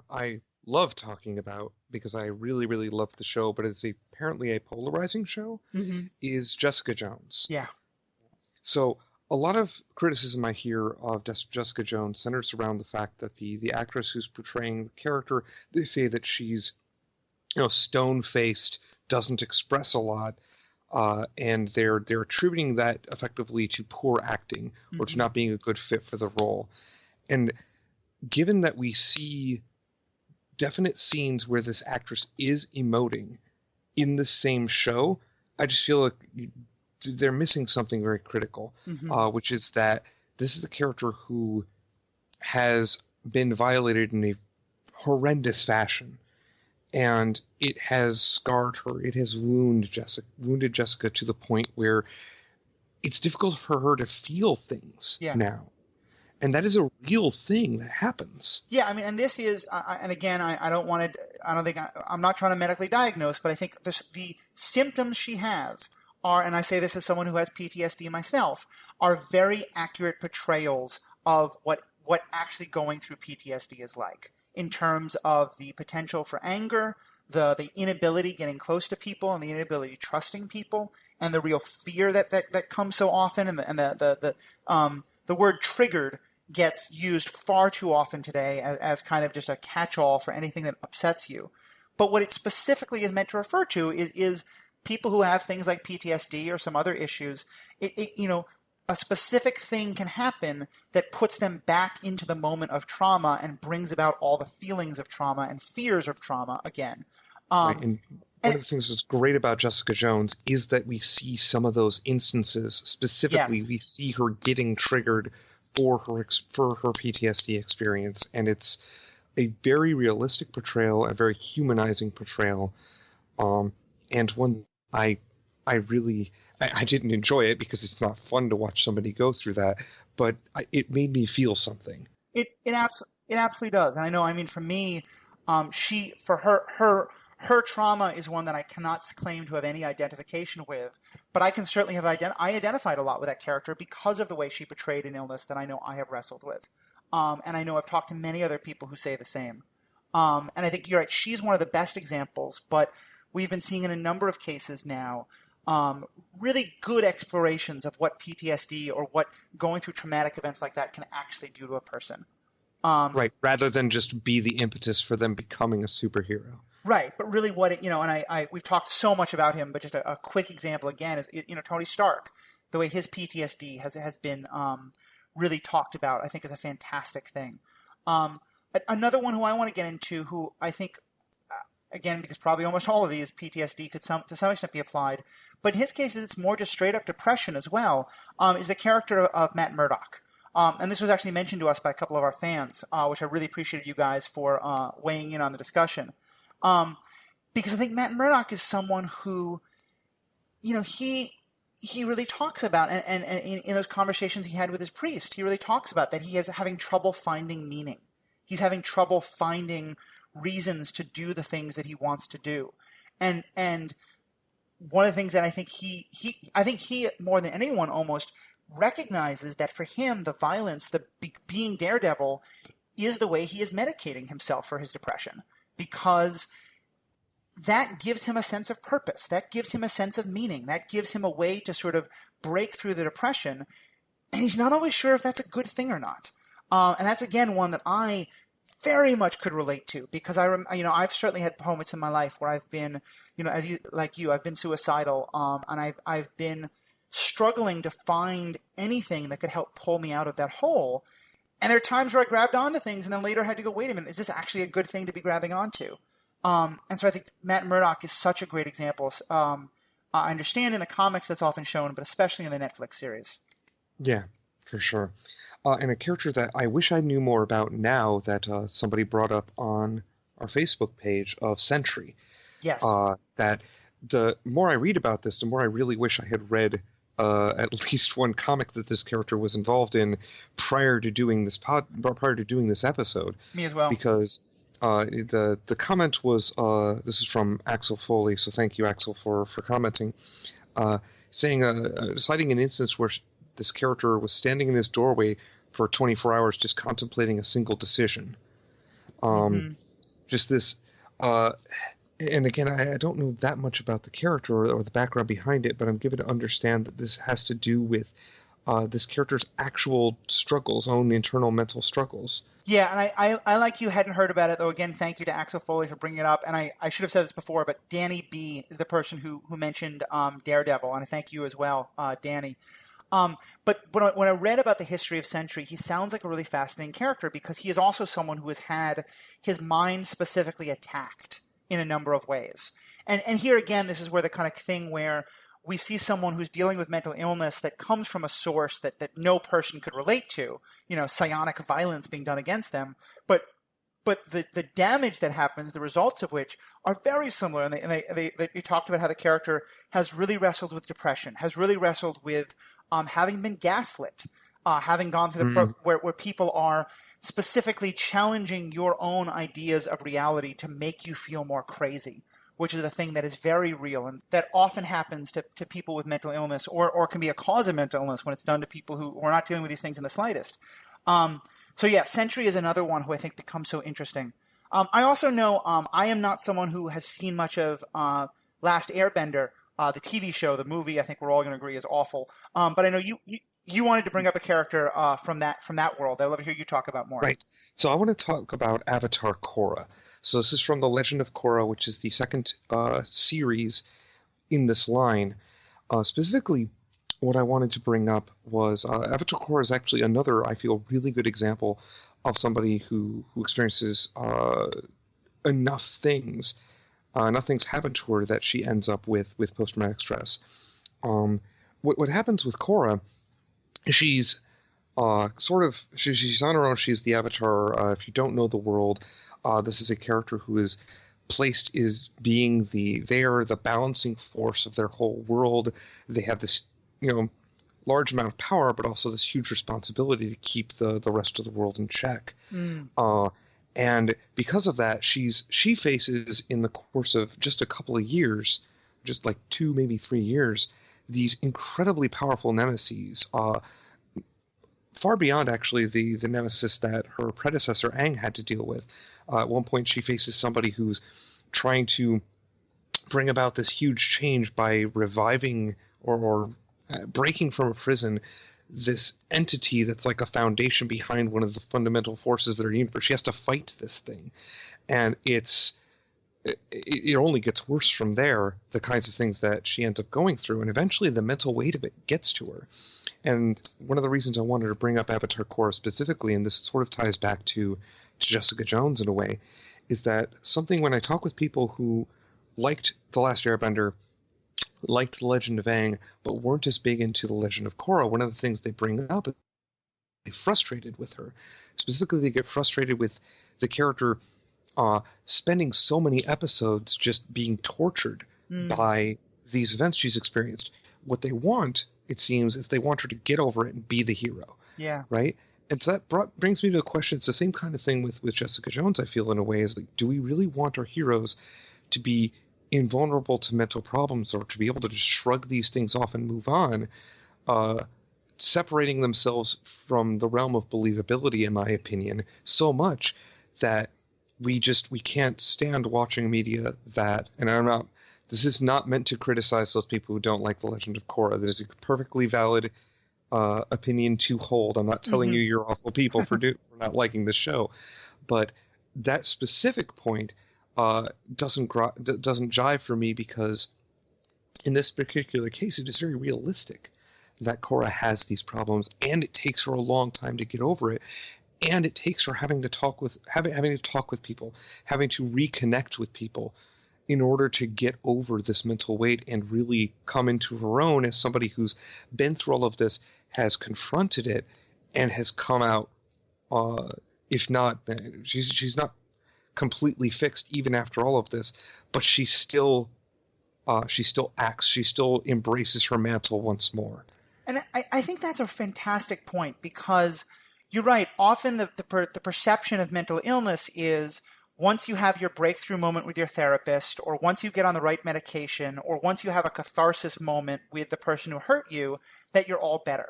I love talking about, because I really, really love the show, but it's apparently a polarizing show, is Jessica Jones. Yeah. So a lot of criticism I hear of Jessica Jones centers around the fact that the actress who's portraying the character, they say that she's stone-faced, doesn't express a lot, and they're attributing that effectively to poor acting or to not being a good fit for the role. And given that we see definite scenes where this actress is emoting in the same show, I just feel like they're missing something very critical, which is that this is a character who has been violated in a horrendous fashion. and it has scarred her. It has wounded Jessica to the point where it's difficult for her to feel things now. And that is a real thing that happens. Yeah, I mean, and this is, and again, I don't want to, I don't think, I'm not trying to medically diagnose, but I think the symptoms she has are, and I say this as someone who has PTSD myself, are very accurate portrayals of what actually going through PTSD is like, in terms of the potential for anger, the inability getting close to people, and the inability trusting people, and the real fear that comes so often, and the word triggered gets used far too often today as kind of just a catch-all for anything that upsets you. But what it specifically is meant to refer to is people who have things like PTSD or some other issues. A specific thing can happen that puts them back into the moment of trauma and brings about all the feelings of trauma and fears of trauma again. Right. And one of the things that's great about Jessica Jones is that we see some of those instances. Specifically, we see her getting triggered for her PTSD experience, and it's a very realistic portrayal, a very humanizing portrayal, and one I didn't enjoy it because it's not fun to watch somebody go through that, but it made me feel something. It absolutely does, and I know. I mean, for me, her trauma is one that I cannot claim to have any identification with, but I can certainly have I identified a lot with that character because of the way she portrayed an illness that I know I have wrestled with. And I know I've talked to many other people who say the same. And I think you're right. She's one of the best examples, but we've been seeing in a number of cases now really good explorations of what PTSD or what going through traumatic events like that can actually do to a person. Right, rather than just be the impetus for them becoming a superhero. Right, but really what it, and we've talked so much about him, but just a quick example again is, Tony Stark, the way his PTSD has been really talked about, I think is a fantastic thing. Another one who I want to get into, who I think, again, because probably almost all of these PTSD could to some extent be applied, but in his case it's more just straight up depression as well, is the character of Matt Murdock. And this was actually mentioned to us by a couple of our fans, which I really appreciated you guys for weighing in on the discussion. Because I think Matt Murdock is someone who, he really talks about, and in those conversations he had with his priest, he really talks about that he is having trouble finding meaning. He's having trouble finding reasons to do the things that he wants to do. And one of the things that I think he more than anyone almost recognizes that for him, the violence, the being Daredevil, is the way he is medicating himself for his depression, because that gives him a sense of purpose. That gives him a sense of meaning. That gives him a way to sort of break through the depression. And he's not always sure if that's a good thing or not. And that's, again, one that I very much could relate to, because I've certainly had moments in my life where I've been, I've been suicidal, and I've been struggling to find anything that could help pull me out of that hole. And there are times where I grabbed onto things and then later had to go, wait a minute, is this actually a good thing to be grabbing onto? And so I think Matt Murdock is such a great example. I understand in the comics that's often shown, but especially in the Netflix series. Yeah, for sure. And a character that I wish I knew more about now that somebody brought up on our Facebook page of Sentry. Yes. That the more I read about this, the more I really wish I had read at least one comic that this character was involved in prior to doing this episode. Me as well. Because the comment was this is from Axel Foley, so thank you, Axel, for commenting, saying citing an instance where this character was standing in his doorway for 24 hours just contemplating a single decision. Just this. And again, I don't know that much about the character or the background behind it, but I'm given to understand that this has to do with this character's actual struggles, own internal mental struggles. Yeah, and I like you, hadn't heard about it, though. Again, thank you to Axel Foley for bringing it up. And I should have said this before, but Danny B. is the person who mentioned Daredevil, and I thank you as well, Danny. But when I read about the history of Sentry, he sounds like a really fascinating character, because he is also someone who has had his mind specifically attacked in a number of ways. And here again, this is where the kind of thing where we see someone who's dealing with mental illness that comes from a source that no person could relate to, psionic violence being done against them. But but the damage that happens, the results of which are very similar. And you talked about how the character has really wrestled with depression, has really wrestled with having been gaslit, having gone through where people are specifically challenging your own ideas of reality to make you feel more crazy, which is a thing that is very real and that often happens to people with mental illness or can be a cause of mental illness when it's done to people who are not dealing with these things in the slightest. So yeah, Sentry is another one who I think becomes so interesting. I also know I am not someone who has seen much of Last Airbender, the TV show, the movie. I think we're all going to agree is awful. But I know you wanted to bring up a character from that world. I'd love to hear you talk about more. Right. So I want to talk about Avatar Korra. So this is from The Legend of Korra, which is the second series in this line. Specifically, what I wanted to bring up was Avatar Korra is actually another, I feel, really good example of somebody who experiences enough things happen to her that she ends up with post-traumatic stress. What happens with Korra is she's she's on her own. She's the Avatar. If you don't know the world, this is a character who is placed as being the balancing force of their whole world. They have this large amount of power, but also this huge responsibility to keep the rest of the world in check. And because of that, she faces in the course of just a couple of years, just like 2, maybe 3 years, these incredibly powerful nemeses, far beyond actually the nemesis that her predecessor Aang had to deal with. At one point, she faces somebody who's trying to bring about this huge change by reviving or breaking from a prison this entity that's like a foundation behind one of the fundamental forces that are in the universe. She has to fight this thing, and it only gets worse from there, the kinds of things that she ends up going through, and eventually the mental weight of it gets to her. And one of the reasons I wanted to bring up Avatar Korra specifically, and this sort of ties back to Jessica Jones in a way, is that something when I talk with people who liked The Last Airbender, liked The Legend of Aang, but weren't as big into The Legend of Korra, one of the things they bring up is they're frustrated with her. Specifically, they get frustrated with the character spending so many episodes just being tortured by these events she's experienced. What they want, it seems, is they want her to get over it and be the hero. Yeah. Right? And so that brings me to a question. It's the same kind of thing with Jessica Jones, I feel, in a way, is like, do we really want our heroes to be invulnerable to mental problems or to be able to just shrug these things off and move on, separating themselves from the realm of believability, in my opinion, so much that we can't stand watching media that, and this is not meant to criticize those people who don't like The Legend of Korra. That is a perfectly valid opinion to hold. I'm not telling you you're awful people for not liking the show, but that specific point doesn't jive for me, because in this particular case, it is very realistic that Korra has these problems, and it takes her a long time to get over it, and it takes her having to talk with people, having to reconnect with people in order to get over this mental weight and really come into her own as somebody who's been through all of this, has confronted it, and has come out, if not, she's not completely fixed even after all of this, but she still acts, she still embraces her mantle once more. And I think that's a fantastic point, because you're right. Often the perception of mental illness is once you have your breakthrough moment with your therapist, or once you get on the right medication, or once you have a catharsis moment with the person who hurt you, that you're all better.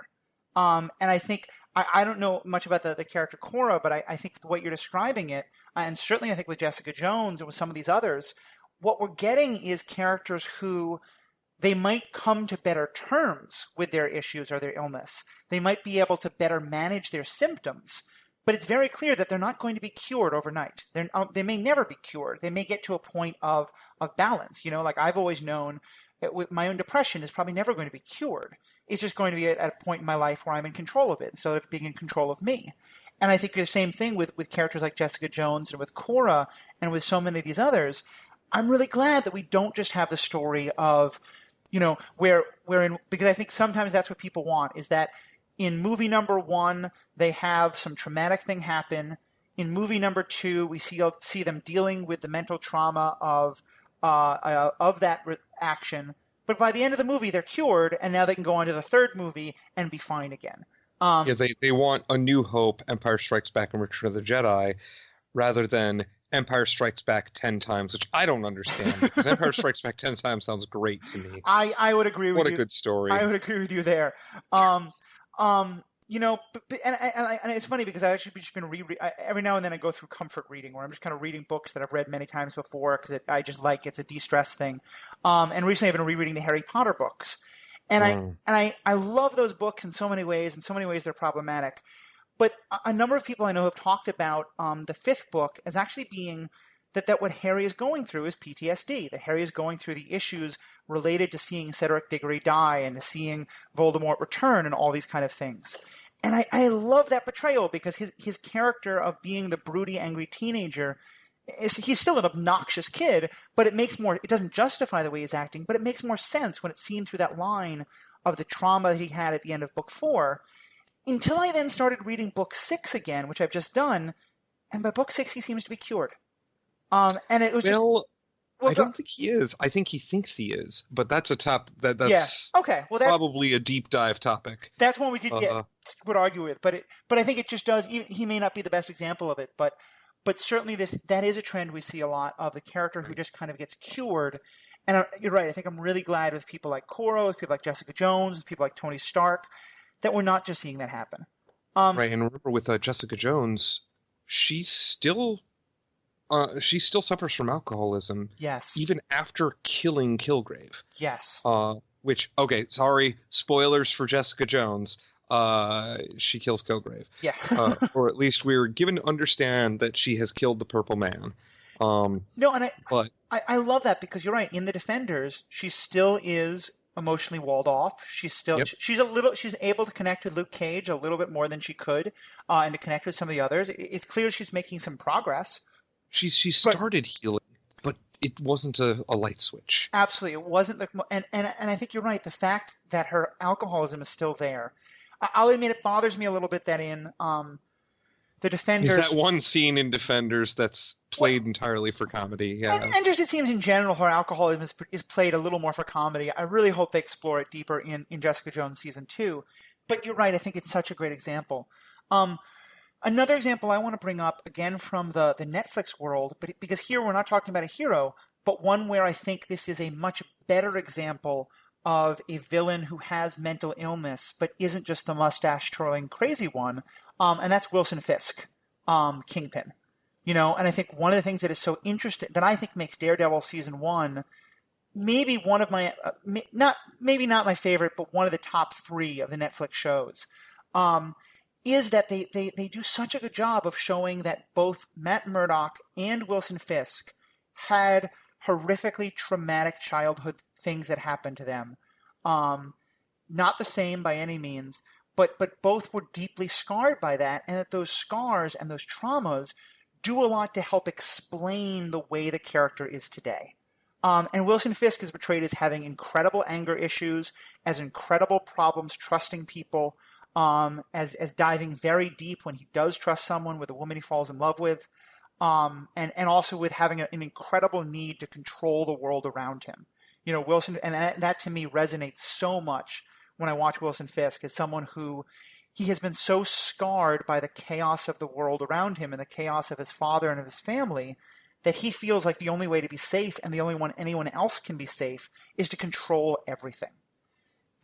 And I think, I don't know much about the character Korra, but I think the way you're describing it, and certainly I think with Jessica Jones and with some of these others, what we're getting is characters who they might come to better terms with their issues or their illness. They might be able to better manage their symptoms, but it's very clear that they're not going to be cured overnight. They may never be cured. They may get to a point of balance. Like I've always known, with my own depression is probably never going to be cured. It's just going to be at a point in my life where I'm in control of it, instead of being in control of me. And I think the same thing with characters like Jessica Jones and with Korra and with so many of these others. I'm really glad that we don't just have the story of, because I think sometimes that's what people want, is that in movie number 1, they have some traumatic thing happen, In movie number 2, we see them dealing with the mental trauma of that action. But by the end of the movie, they're cured, and now they can go on to the third movie and be fine again. Yeah, they want A New Hope, Empire Strikes Back, and Return of the Jedi, rather than Empire Strikes Back 10 times, which I don't understand, because Empire Strikes Back 10 times sounds great to me. I would agree with you. What a good story. I would agree with you there. You know, and it's funny because I actually just been every now and then I go through comfort reading where I'm just kind of reading books that I've read many times before because I just like it's a de-stress thing. And recently I've been rereading the Harry Potter books, and I love those books in so many ways. In so many ways they're problematic. But a number of people I know have talked about the fifth book as actually being that what Harry is going through is PTSD, that Harry is going through the issues related to seeing Cedric Diggory die and to seeing Voldemort return and all these kind of things. And I love that portrayal because his character of being the broody, angry teenager, he's still an obnoxious kid, but it doesn't justify the way he's acting, but it makes more sense when it's seen through that line of the trauma that he had at the end of book 4, until I then started reading book 6 again, which I've just done, and by book 6 he seems to be cured. And it was I don't think he is. I think he thinks he is, but that's that's okay. Well, that's probably a deep dive topic. That's one we would argue with, but I think it just does. He may not be the best example of it, but certainly that is a trend we see a lot of the character who just kind of gets cured. And you're right. I think I'm really glad with people like Coro, with people like Jessica Jones, with people like Tony Stark, that we're not just seeing that happen. Right, and remember with Jessica Jones, she still suffers from alcoholism. Yes. Even after killing Kilgrave. Yes. Which, okay, sorry, spoilers for Jessica Jones. She kills Kilgrave. Yeah. Or at least we're given to understand that she has killed the Purple Man. No, and I love that because you're right. In the Defenders, she still is emotionally walled off. She's able to connect with Luke Cage a little bit more than she could, and to connect with some of the others. It's clear she's making some progress. She started healing, but it wasn't a light switch. Absolutely, it wasn't. And I think you're right. The fact that her alcoholism is still there, I'll admit it bothers me a little bit that in the Defenders, that one scene in Defenders that's played entirely for comedy. Yeah, and just it seems in general her alcoholism is played a little more for comedy. I really hope they explore it deeper in Jessica Jones season 2. But you're right. I think it's such a great example. Another example I want to bring up, again from the Netflix world, but because here we're not talking about a hero, but one where I think this is a much better example of a villain who has mental illness, but isn't just the mustache-twirling crazy one, and that's Wilson Fisk, Kingpin. And I think one of the things that is so interesting, that I think makes Daredevil Season 1 maybe one of my, maybe not my favorite, but one of the top 3 of the Netflix shows, is that they do such a good job of showing that both Matt Murdock and Wilson Fisk had horrifically traumatic childhood things that happened to them. Not the same by any means, but both were deeply scarred by that, and that those scars and those traumas do a lot to help explain the way the character is today. And Wilson Fisk is portrayed as having incredible anger issues, as incredible problems trusting people, as diving very deep when he does trust someone with a woman he falls in love with, and also with having an incredible need to control the world around him. Wilson, and that to me resonates so much when I watch Wilson Fisk as someone who he has been so scarred by the chaos of the world around him and the chaos of his father and of his family that he feels like the only way to be safe and the only one anyone else can be safe is to control everything.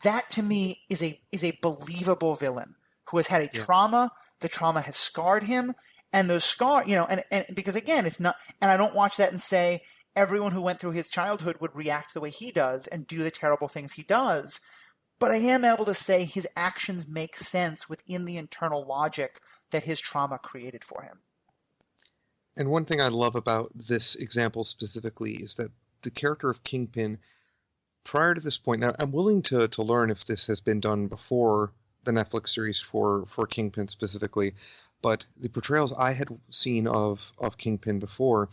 That to me is a believable villain who has had a trauma. The trauma has scarred him, and those and because again, it's not, and I don't watch that and say everyone who went through his childhood would react the way he does and do the terrible things he does. But I am able to say his actions make sense within the internal logic that his trauma created for him. And one thing I love about this example specifically is that the character of Kingpin, prior to this point, now I'm willing to learn if this has been done before the Netflix series for Kingpin specifically, but the portrayals I had seen of Kingpin before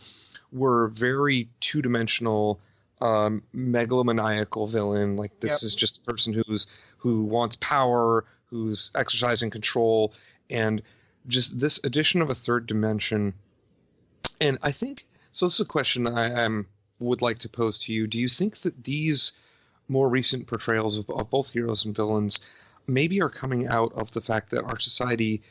were very two-dimensional, megalomaniacal villain. Like this is just a person who wants power, who's exercising control, and just this addition of a third dimension. And I think, so this is a question I would like to pose to you. Do you think that these more recent portrayals of both heroes and villains maybe are coming out of the fact that our society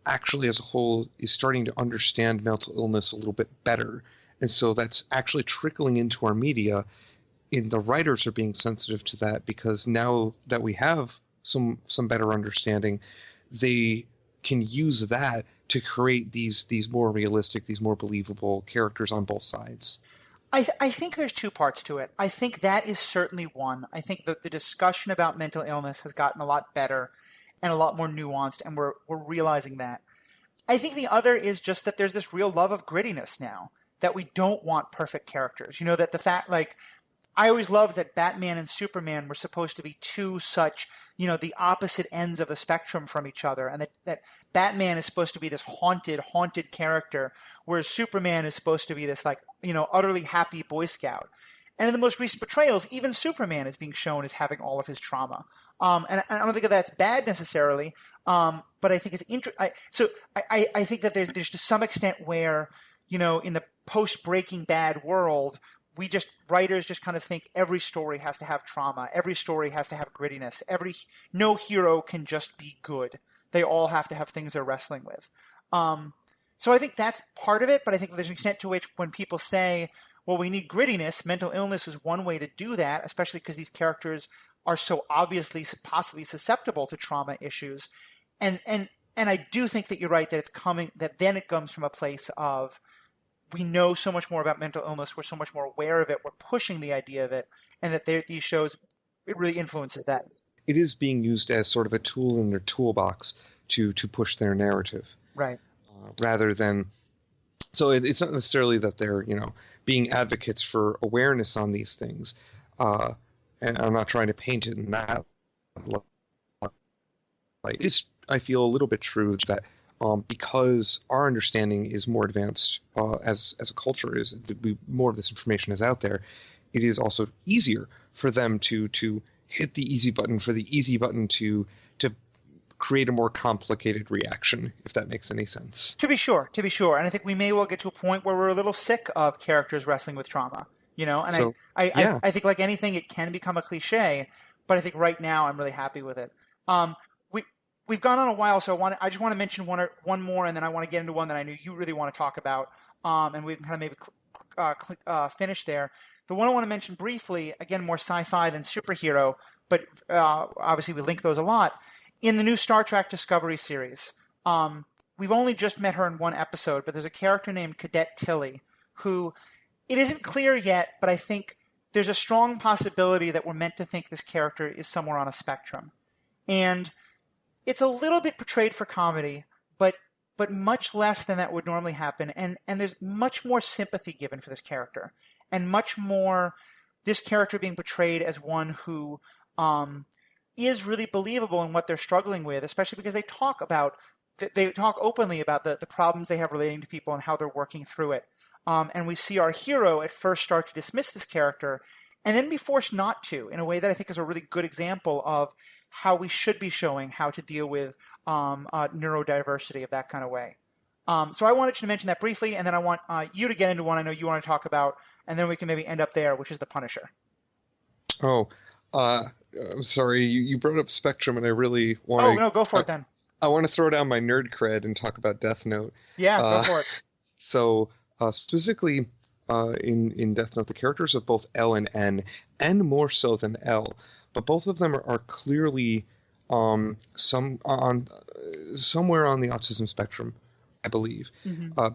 actually as a whole is starting to understand mental illness a little bit better? And so that's actually trickling into our media, and the writers are being sensitive to that because now that we have some better understanding, they can use that to create these more realistic, these more believable characters on both sides. I think there's two parts to it. I think that is certainly one. I think that the discussion about mental illness has gotten a lot better and a lot more nuanced, and we're realizing that. I think the other is just that there's this real love of grittiness now, that we don't want perfect characters. You know, that the fact, like, I always loved that Batman and Superman were supposed to be two such, you know, the opposite ends of the spectrum from each other, and that Batman is supposed to be this haunted character, whereas Superman is supposed to be this, like, you know, utterly happy Boy Scout. And in the most recent portrayals, even Superman is being shown as having all of his trauma. And I don't think that that's bad necessarily, but I think it's interesting. I think that there's to some extent where, you know, in the post-Breaking Bad world, writers just kind of think every story has to have trauma. Every story has to have grittiness. No hero can just be good. They all have to have things they're wrestling with. So I think that's part of it, but I think there's an extent to which when people say, well, we need grittiness, mental illness is one way to do that, especially because these characters are so obviously possibly susceptible to trauma issues. And I do think that you're right that then it comes from a place of, we know so much more about mental illness, we're so much more aware of it, we're pushing the idea of it, and that these shows, it really influences that. It is being used as sort of a tool in their toolbox to push their narrative. Right. Rather than, so it's not necessarily that they're, you know, being advocates for awareness on these things. And I'm not trying to paint it in that light. It's, I feel, a little bit true that because our understanding is more advanced as a culture, is more of this information is out there, it is also easier for them to hit the easy button, for the easy button to create a more complicated reaction, if that makes any sense. To be sure. And I think we may well get to a point where we're a little sick of characters wrestling with trauma, you know? And so, I think like anything, it can become a cliche, but I think right now I'm really happy with it. We've gone on a while, so I just want to mention one more, and then I want to get into one that I knew you really want to talk about, and we can kind of maybe finish there. The one I want to mention briefly, again, more sci-fi than superhero, but obviously we link those a lot. In the new Star Trek Discovery series, we've only just met her in one episode, but there's a character named Cadet Tilly, who, it isn't clear yet, but I think there's a strong possibility that we're meant to think this character is somewhere on a spectrum. And it's a little bit portrayed for comedy, but much less than that would normally happen. And there's much more sympathy given for this character, and much more this character being portrayed as one who is really believable in what they're struggling with, especially because they talk openly about the problems they have relating to people and how they're working through it. And we see our hero at first start to dismiss this character and then be forced not to, in a way that I think is a really good example of how we should be showing how to deal with neurodiversity of that kind of way. So I wanted to mention that briefly, and then I want you to get into one I know you want to talk about, and then we can maybe end up there, which is The Punisher. I'm sorry, you brought up Spectrum, and I really want to... Oh, no, go for it then. I want to throw down my nerd cred and talk about Death Note. Yeah, go for it. So, specifically, in Death Note, the characters of both L and N more so than L, but both of them are clearly somewhere on the autism spectrum, I believe,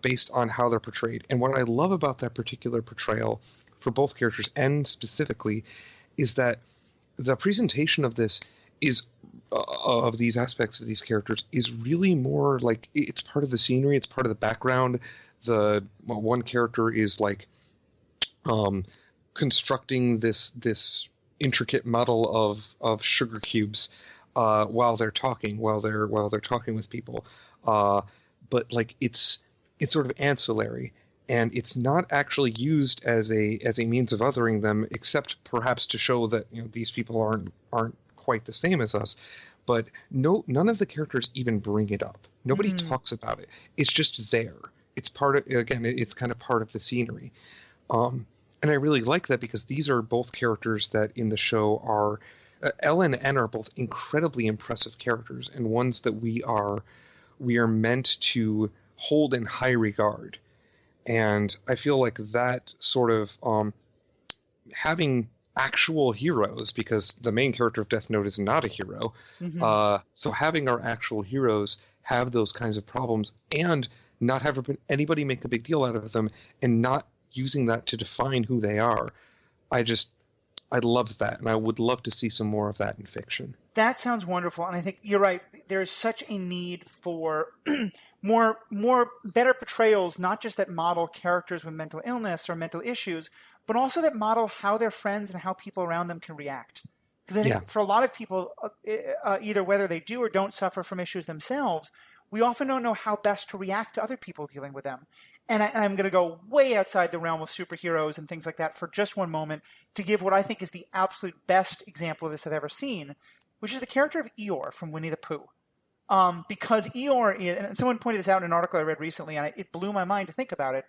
based on how they're portrayed. And what I love about that particular portrayal for both characters, N specifically, is that the presentation of this is of these aspects of these characters is really more like it's part of the scenery, it's part of the background. One character is like constructing this intricate model of sugar cubes while they're talking with people, but like it's sort of ancillary, and it's not actually used as a means of othering them, except perhaps to show that, you know, these people aren't quite the same as us. but none of the characters even bring it up. Nobody talks about it. It's just there. It's part of, again, it's kind of part of the scenery. And I really like that because these are both characters that in the show are Ellen and N are both incredibly impressive characters and ones that we are meant to hold in high regard. And I feel like that sort of having actual heroes, because the main character of Death Note is not a hero. So having our actual heroes have those kinds of problems and not have anybody make a big deal out of them and not using that to define who they are, I loved that, and I would love to see some more of that in fiction. That sounds wonderful, and I think you're right. There's such a need for more better portrayals, not just that model characters with mental illness or mental issues, but also that model how their friends and how people around them can react. Because I think for a lot of people, either whether they do or don't suffer from issues themselves, we often don't know how best to react to other people dealing with them. And I'm going to go way outside the realm of superheroes and things like that for just one moment to give what I think is the absolute best example of this I've ever seen, which is the character of Eeyore from Winnie the Pooh. Because Eeyore is, and someone pointed this out in an article I read recently, and it blew my mind to think about it.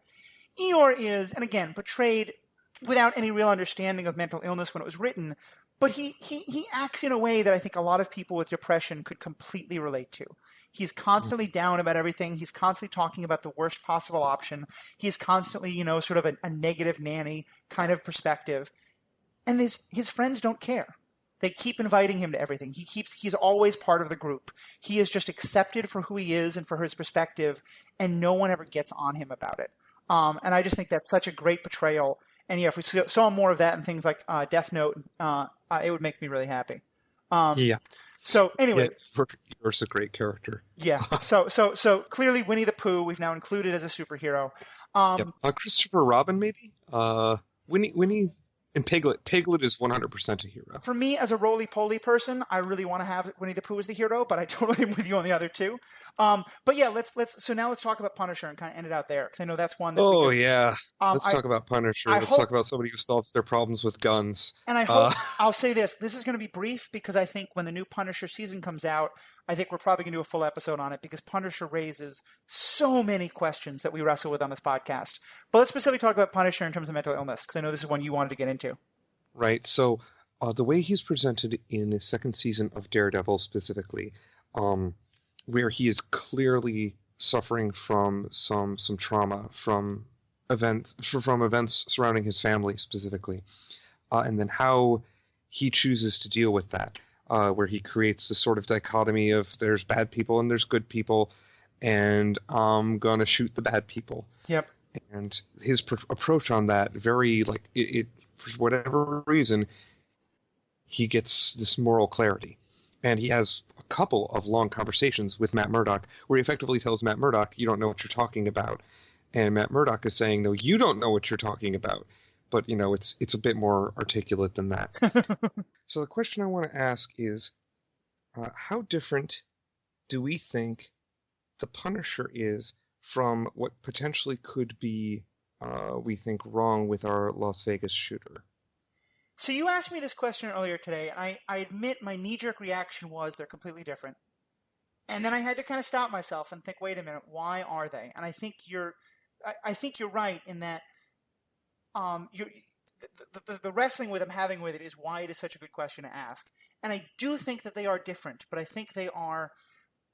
Eeyore is, and again, portrayed without any real understanding of mental illness when it was written, but he acts in a way that I think a lot of people with depression could completely relate to. He's constantly down about everything. He's constantly talking about the worst possible option. He's constantly, sort of a negative nanny kind of perspective. And his friends don't care. They keep inviting him to everything. He's always part of the group. He is just accepted for who he is and for his perspective, and no one ever gets on him about it. And I just think that's such a great portrayal. And yeah, if we saw more of that in things like Death Note, it would make me really happy. So anyway, Eeyore's a great character. Yeah. So clearly Winnie the Pooh we've now included as a superhero. Christopher Robin maybe. Winnie and Piglet. Piglet is 100% a hero. For me, as a roly-poly person, I really want to have Winnie the Pooh as the hero, but I totally am with you on the other two. But yeah, let's talk about Punisher and kind of end it out there because I know that's one. That let's talk about Punisher. Let's talk about somebody who solves their problems with guns. And I hope I'll say this. This is going to be brief because I think when the new Punisher season comes out, I think we're probably going to do a full episode on it because Punisher raises so many questions that we wrestle with on this podcast. But let's specifically talk about Punisher in terms of mental illness because I know this is one you wanted to get into. Right. So the way he's presented in the second season of Daredevil specifically, where he is clearly suffering from some trauma from events surrounding his family specifically, and then how he chooses to deal with that. Where he creates this sort of dichotomy of there's bad people and there's good people, and I'm going to shoot the bad people. Yep. And his approach on that, very, for whatever reason, he gets this moral clarity. And he has a couple of long conversations with Matt Murdock where he effectively tells Matt Murdock, you don't know what you're talking about. And Matt Murdock is saying, no, you don't know what you're talking about. But, it's a bit more articulate than that. So the question I want to ask is, how different do we think the Punisher is from what potentially could be, we think, wrong with our Las Vegas shooter? So you asked me this question earlier today, and I admit my knee-jerk reaction was they're completely different. And then I had to kind of stop myself and think, wait a minute, why are they? And I think you're right in that the wrestling with I'm having with it is why it is such a good question to ask. And I do think that they are different, but I think they are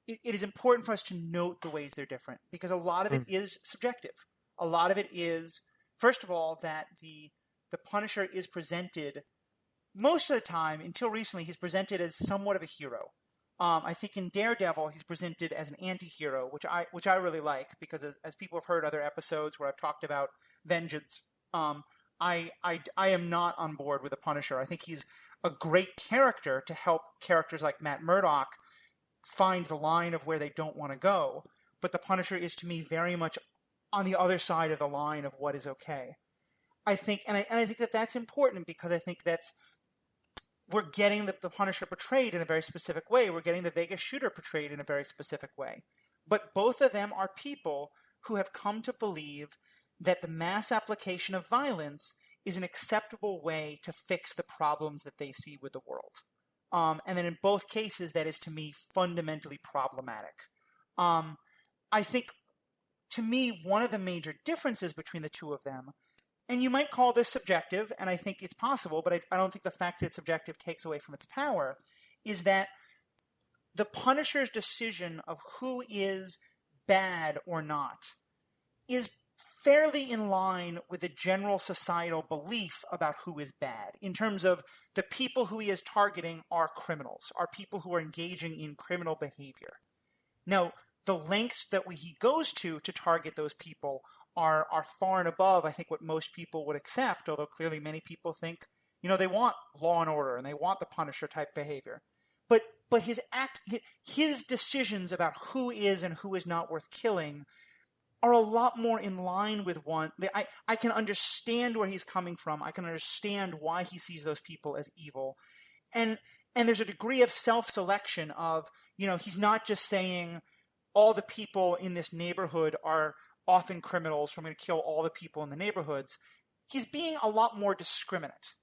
it is important for us to note the ways they're different because a lot of it is subjective. A lot of it is, first of all, that the Punisher is presented most of the time, until recently, he's presented as somewhat of a hero. I think in Daredevil, he's presented as an anti-hero, which I really like because as people have heard other episodes where I've talked about vengeance, I am not on board with the Punisher. I think he's a great character to help characters like Matt Murdock find the line of where they don't want to go. But the Punisher is, to me, very much on the other side of the line of what is okay. I think, and I think that that's important because I think we're getting the Punisher portrayed in a very specific way. We're getting the Vegas shooter portrayed in a very specific way. But both of them are people who have come to believe that the mass application of violence is an acceptable way to fix the problems that they see with the world. And then in both cases, that is, to me, fundamentally problematic. I think, to me, one of the major differences between the two of them, and you might call this subjective, and I think it's possible, but I don't think the fact that it's subjective takes away from its power, is that the Punisher's decision of who is bad or not is fairly in line with a general societal belief about who is bad, in terms of the people who he is targeting are criminals, are people who are engaging in criminal behavior. Now, the lengths that he goes to target those people are far and above, I think, what most people would accept, although clearly many people think, they want law and order and they want the Punisher type behavior. But his decisions about who is and who is not worth killing are a lot more in line with one. I can understand where he's coming from. I can understand why he sees those people as evil. And there's a degree of self-selection of, he's not just saying all the people in this neighborhood are often criminals, so I'm going to kill all the people in the neighborhoods. He's being a lot more discriminate.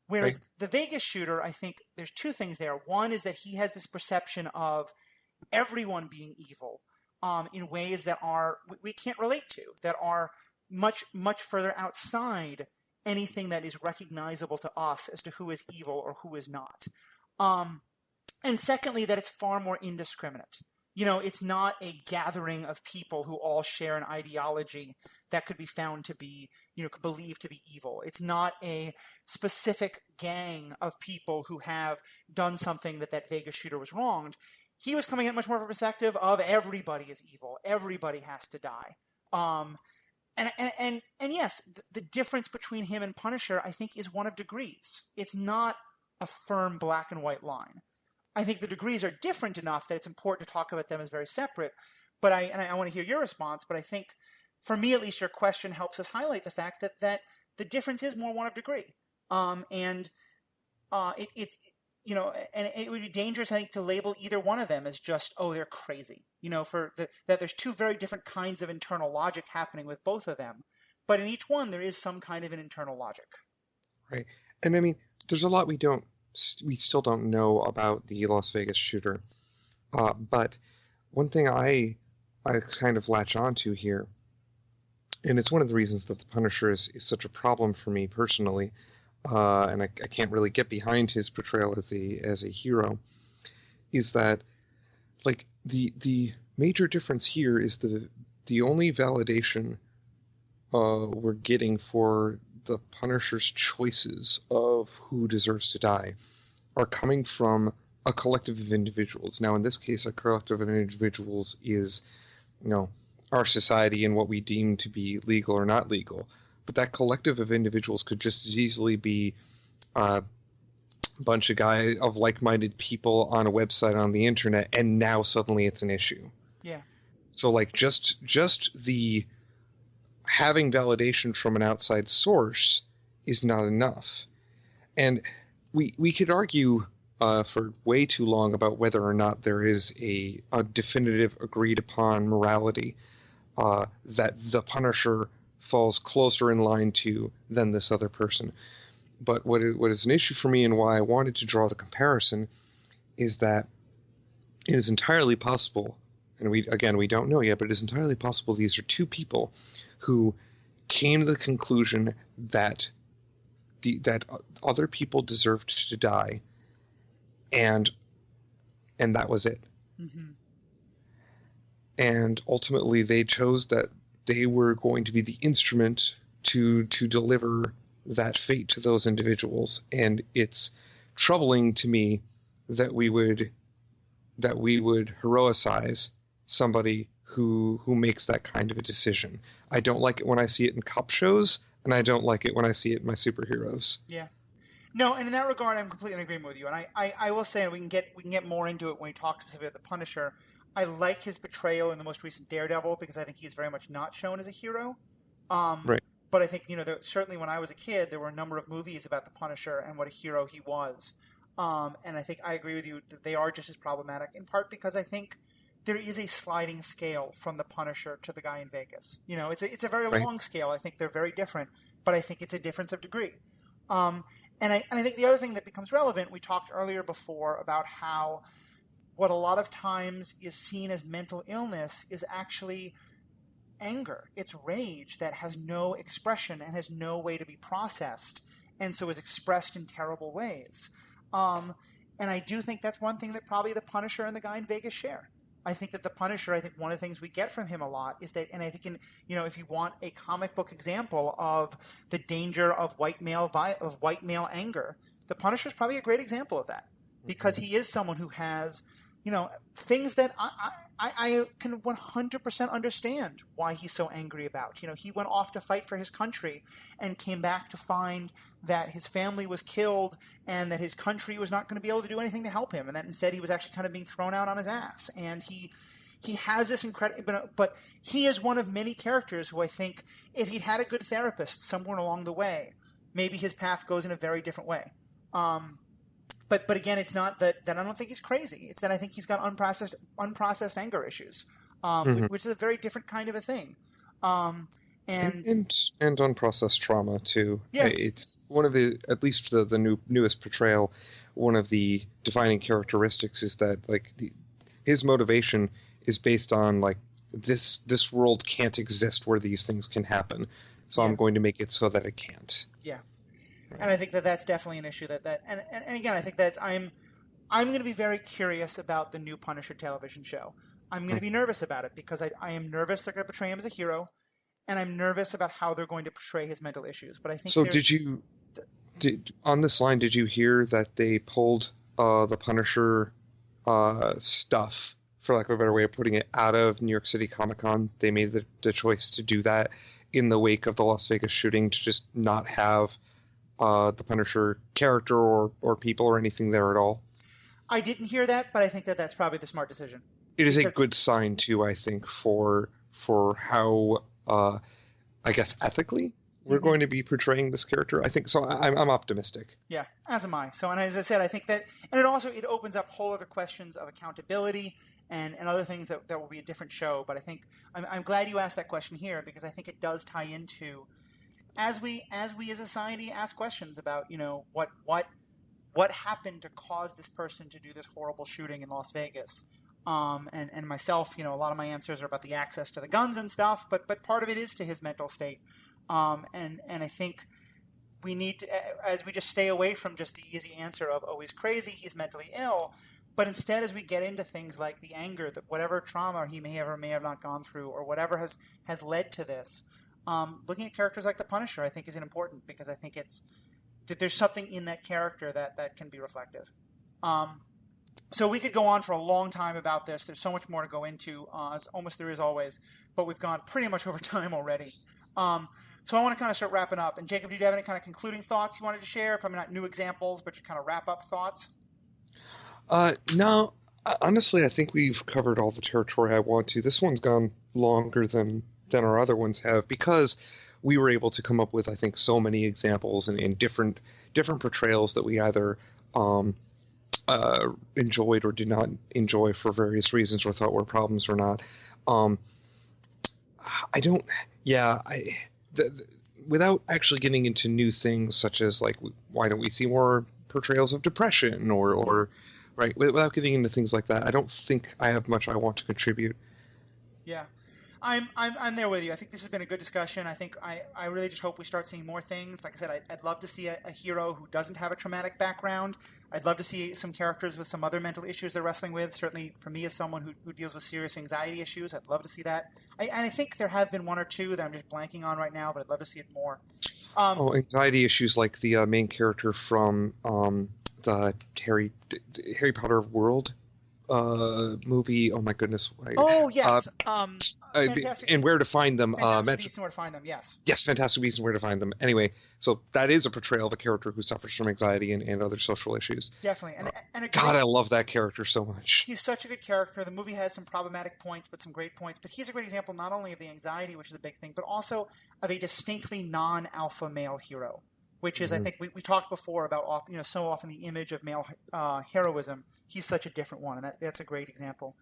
Whereas the Vegas shooter, I think there's two things there. One is that he has this perception of everyone being evil in ways that we can't relate to, that are much, much further outside anything that is recognizable to us as to who is evil or who is not. And secondly, that it's far more indiscriminate. It's not a gathering of people who all share an ideology that could be found to be, believed to be evil. It's not a specific gang of people who have done something that Vegas shooter was wronged. He was coming at much more of a perspective of everybody is evil. Everybody has to die. And yes, the difference between him and Punisher, I think, is one of degrees. It's not a firm black and white line. I think the degrees are different enough that it's important to talk about them as very separate. But I want to hear your response. But I think, for me at least, your question helps us highlight the fact that the difference is more one of degree. And it would be dangerous, I think, to label either one of them as just, oh, they're crazy. That there's two very different kinds of internal logic happening with both of them. But in each one, there is some kind of an internal logic. Right. And I mean, there's a lot we still don't know about the Las Vegas shooter. But one thing I kind of latch onto here, and it's one of the reasons that the Punisher is such a problem for me personally, and I can't really get behind his portrayal as a hero, is that, like, the major difference here is the only validation we're getting for the Punisher's choices of who deserves to die are coming from a collective of individuals. Now, in this case, a collective of individuals is, our society and what we deem to be legal or not legal. But that collective of individuals could just as easily be a bunch of like-minded people on a website on the internet, and now suddenly it's an issue. Yeah. So, like, just the having validation from an outside source is not enough. And we could argue for way too long about whether or not there is a definitive agreed upon morality that the Punisher falls closer in line to than this other person. But what is an issue for me, and why I wanted to draw the comparison, is that it is entirely possible, and we don't know yet, but it is entirely possible these are two people who came to the conclusion that that other people deserved to die, and that was it. Mm-hmm. And ultimately, they chose that they were going to be the instrument to deliver that fate to those individuals. And it's troubling to me that we would heroicize somebody who makes that kind of a decision. I don't like it when I see it in cop shows, and I don't like it when I see it in my superheroes. Yeah. No, and in that regard, I'm completely in agreement with you. And I will say, and we can get more into it when we talk specifically about the Punisher. I like his portrayal in the most recent Daredevil because I think he's very much not shown as a hero. Right. But I think, certainly when I was a kid, there were a number of movies about the Punisher and what a hero he was. And I think I agree with you that they are just as problematic, in part because I think there is a sliding scale from the Punisher to the guy in Vegas. It's a very long scale. I think they're very different, but I think it's a difference of degree. And And I think the other thing that becomes relevant, we talked earlier before about how what a lot of times is seen as mental illness is actually anger. It's rage that has no expression and has no way to be processed, and so is expressed in terrible ways. And I do think that's one thing that probably the Punisher and the guy in Vegas share. I think that the Punisher, I think one of the things we get from him a lot is that, and I think if you want a comic book example of the danger of white male anger, the Punisher is probably a great example of that, because he is someone who has, things that I can 100% understand why he's so angry about. He went off to fight for his country and came back to find that his family was killed and that his country was not going to be able to do anything to help him, and that instead he was actually kind of being thrown out on his ass. And he has this incredible, but he is one of many characters who I think if he'd had a good therapist somewhere along the way, maybe his path goes in a very different way. But again, it's not that I don't think he's crazy. It's that I think he's got unprocessed anger issues, which is a very different kind of a thing. And unprocessed trauma too. Yeah. It's one of the, at least the newest portrayal, one of the defining characteristics is that his motivation is based on this world can't exist where these things can happen, so I'm going to make it so that it can't. Yeah. And I think that that's definitely an issue and again, I think that I'm going to be very curious about the new Punisher television show. I'm going to be nervous about it because I am nervous they're going to portray him as a hero, and I'm nervous about how they're going to portray his mental issues. But I think so. On this line, did you hear that they pulled the Punisher stuff, for lack of a better way of putting it, out of New York City Comic Con? They made the choice to do that in the wake of the Las Vegas shooting, to just not have the Punisher character or people or anything there at all. I didn't hear that, but I think that that's probably the smart decision. It is a good sign too, I think, for how I guess ethically we're going to be portraying this character. I think so. I'm optimistic. Yeah, as am I. So, and as I said, I think that, and it opens up whole other questions of accountability and other things that will be a different show. But I think I'm glad you asked that question here, because I think it does tie into as we as a society ask questions about what happened to cause this person to do this horrible shooting in Las Vegas. And myself, a lot of my answers are about the access to the guns and stuff, but part of it is to his mental state. And I think we need to, as we just stay away from just the easy answer of, oh, he's crazy, he's mentally ill, but instead as we get into things like the anger, that whatever trauma he may have not gone through, or whatever has led to this, looking at characters like the Punisher, I think, is important, because I think that there's something in that character that can be reflective. So we could go on for a long time about this. There's so much more to go into, as almost there is always, but we've gone pretty much over time already. So I want to kind of start wrapping up. And Jacob, do you have any kind of concluding thoughts you wanted to share? Probably not new examples, but your kind of wrap-up thoughts? No. Honestly, I think we've covered all the territory I want to. This one's gone longer than our other ones have, because we were able to come up with, I think, so many examples and different portrayals that we either enjoyed or did not enjoy for various reasons, or thought were problems or not. Without actually getting into new things such as why don't we see more portrayals of depression or right, without getting into things like that, I don't think I have much I want to contribute. Yeah. I'm there with you. I think this has been a good discussion. I think I really just hope we start seeing more things. Like I said, I'd love to see a hero who doesn't have a traumatic background. I'd love to see some characters with some other mental issues they're wrestling with. Certainly for me, as someone who deals with serious anxiety issues, I'd love to see that. I think there have been one or two that I'm just blanking on right now, but I'd love to see it more. Anxiety issues like the main character from the Harry Potter world movie. Oh my goodness! Oh yes. And Where to Find Them. Fantastic Beasts and Where to Find Them. Yes. Yes, Fantastic Beasts and Where to Find Them. Anyway, so that is a portrayal of a character who suffers from anxiety and other social issues. Definitely, God, I love that character so much. He's such a good character. The movie has some problematic points, but some great points. But he's a great example not only of the anxiety, which is a big thing, but also of a distinctly non-alpha male hero. Which is, I think, we talked before about so often the image of male heroism. He's such a different one, and that's a great example.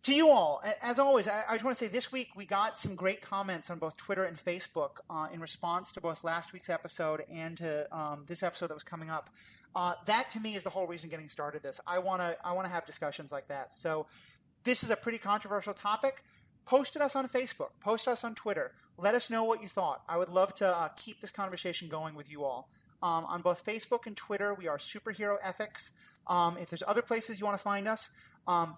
To you all, as always, I just want to say this week we got some great comments on both Twitter and Facebook in response to both last week's episode and to this episode that was coming up. That to me is the whole reason getting started this. I want to have discussions like that. So this is a pretty controversial topic. Post it us on Facebook. Post us on Twitter. Let us know what you thought. I would love to keep this conversation going with you all. On both Facebook and Twitter, we are Superhero Ethics. If there's other places you want to find us,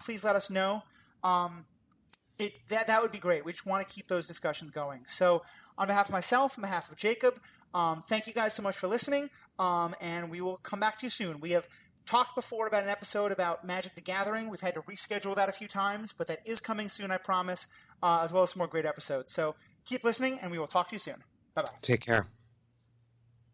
please let us know. That would be great. We just want to keep those discussions going. So on behalf of myself, on behalf of Jacob, thank you guys so much for listening, and we will come back to you soon. We have talked before about an episode about Magic the Gathering. We've had to reschedule that a few times, but that is coming soon, I promise, as well as some more great episodes. So keep listening, and we will talk to you soon. Bye-bye. Take care.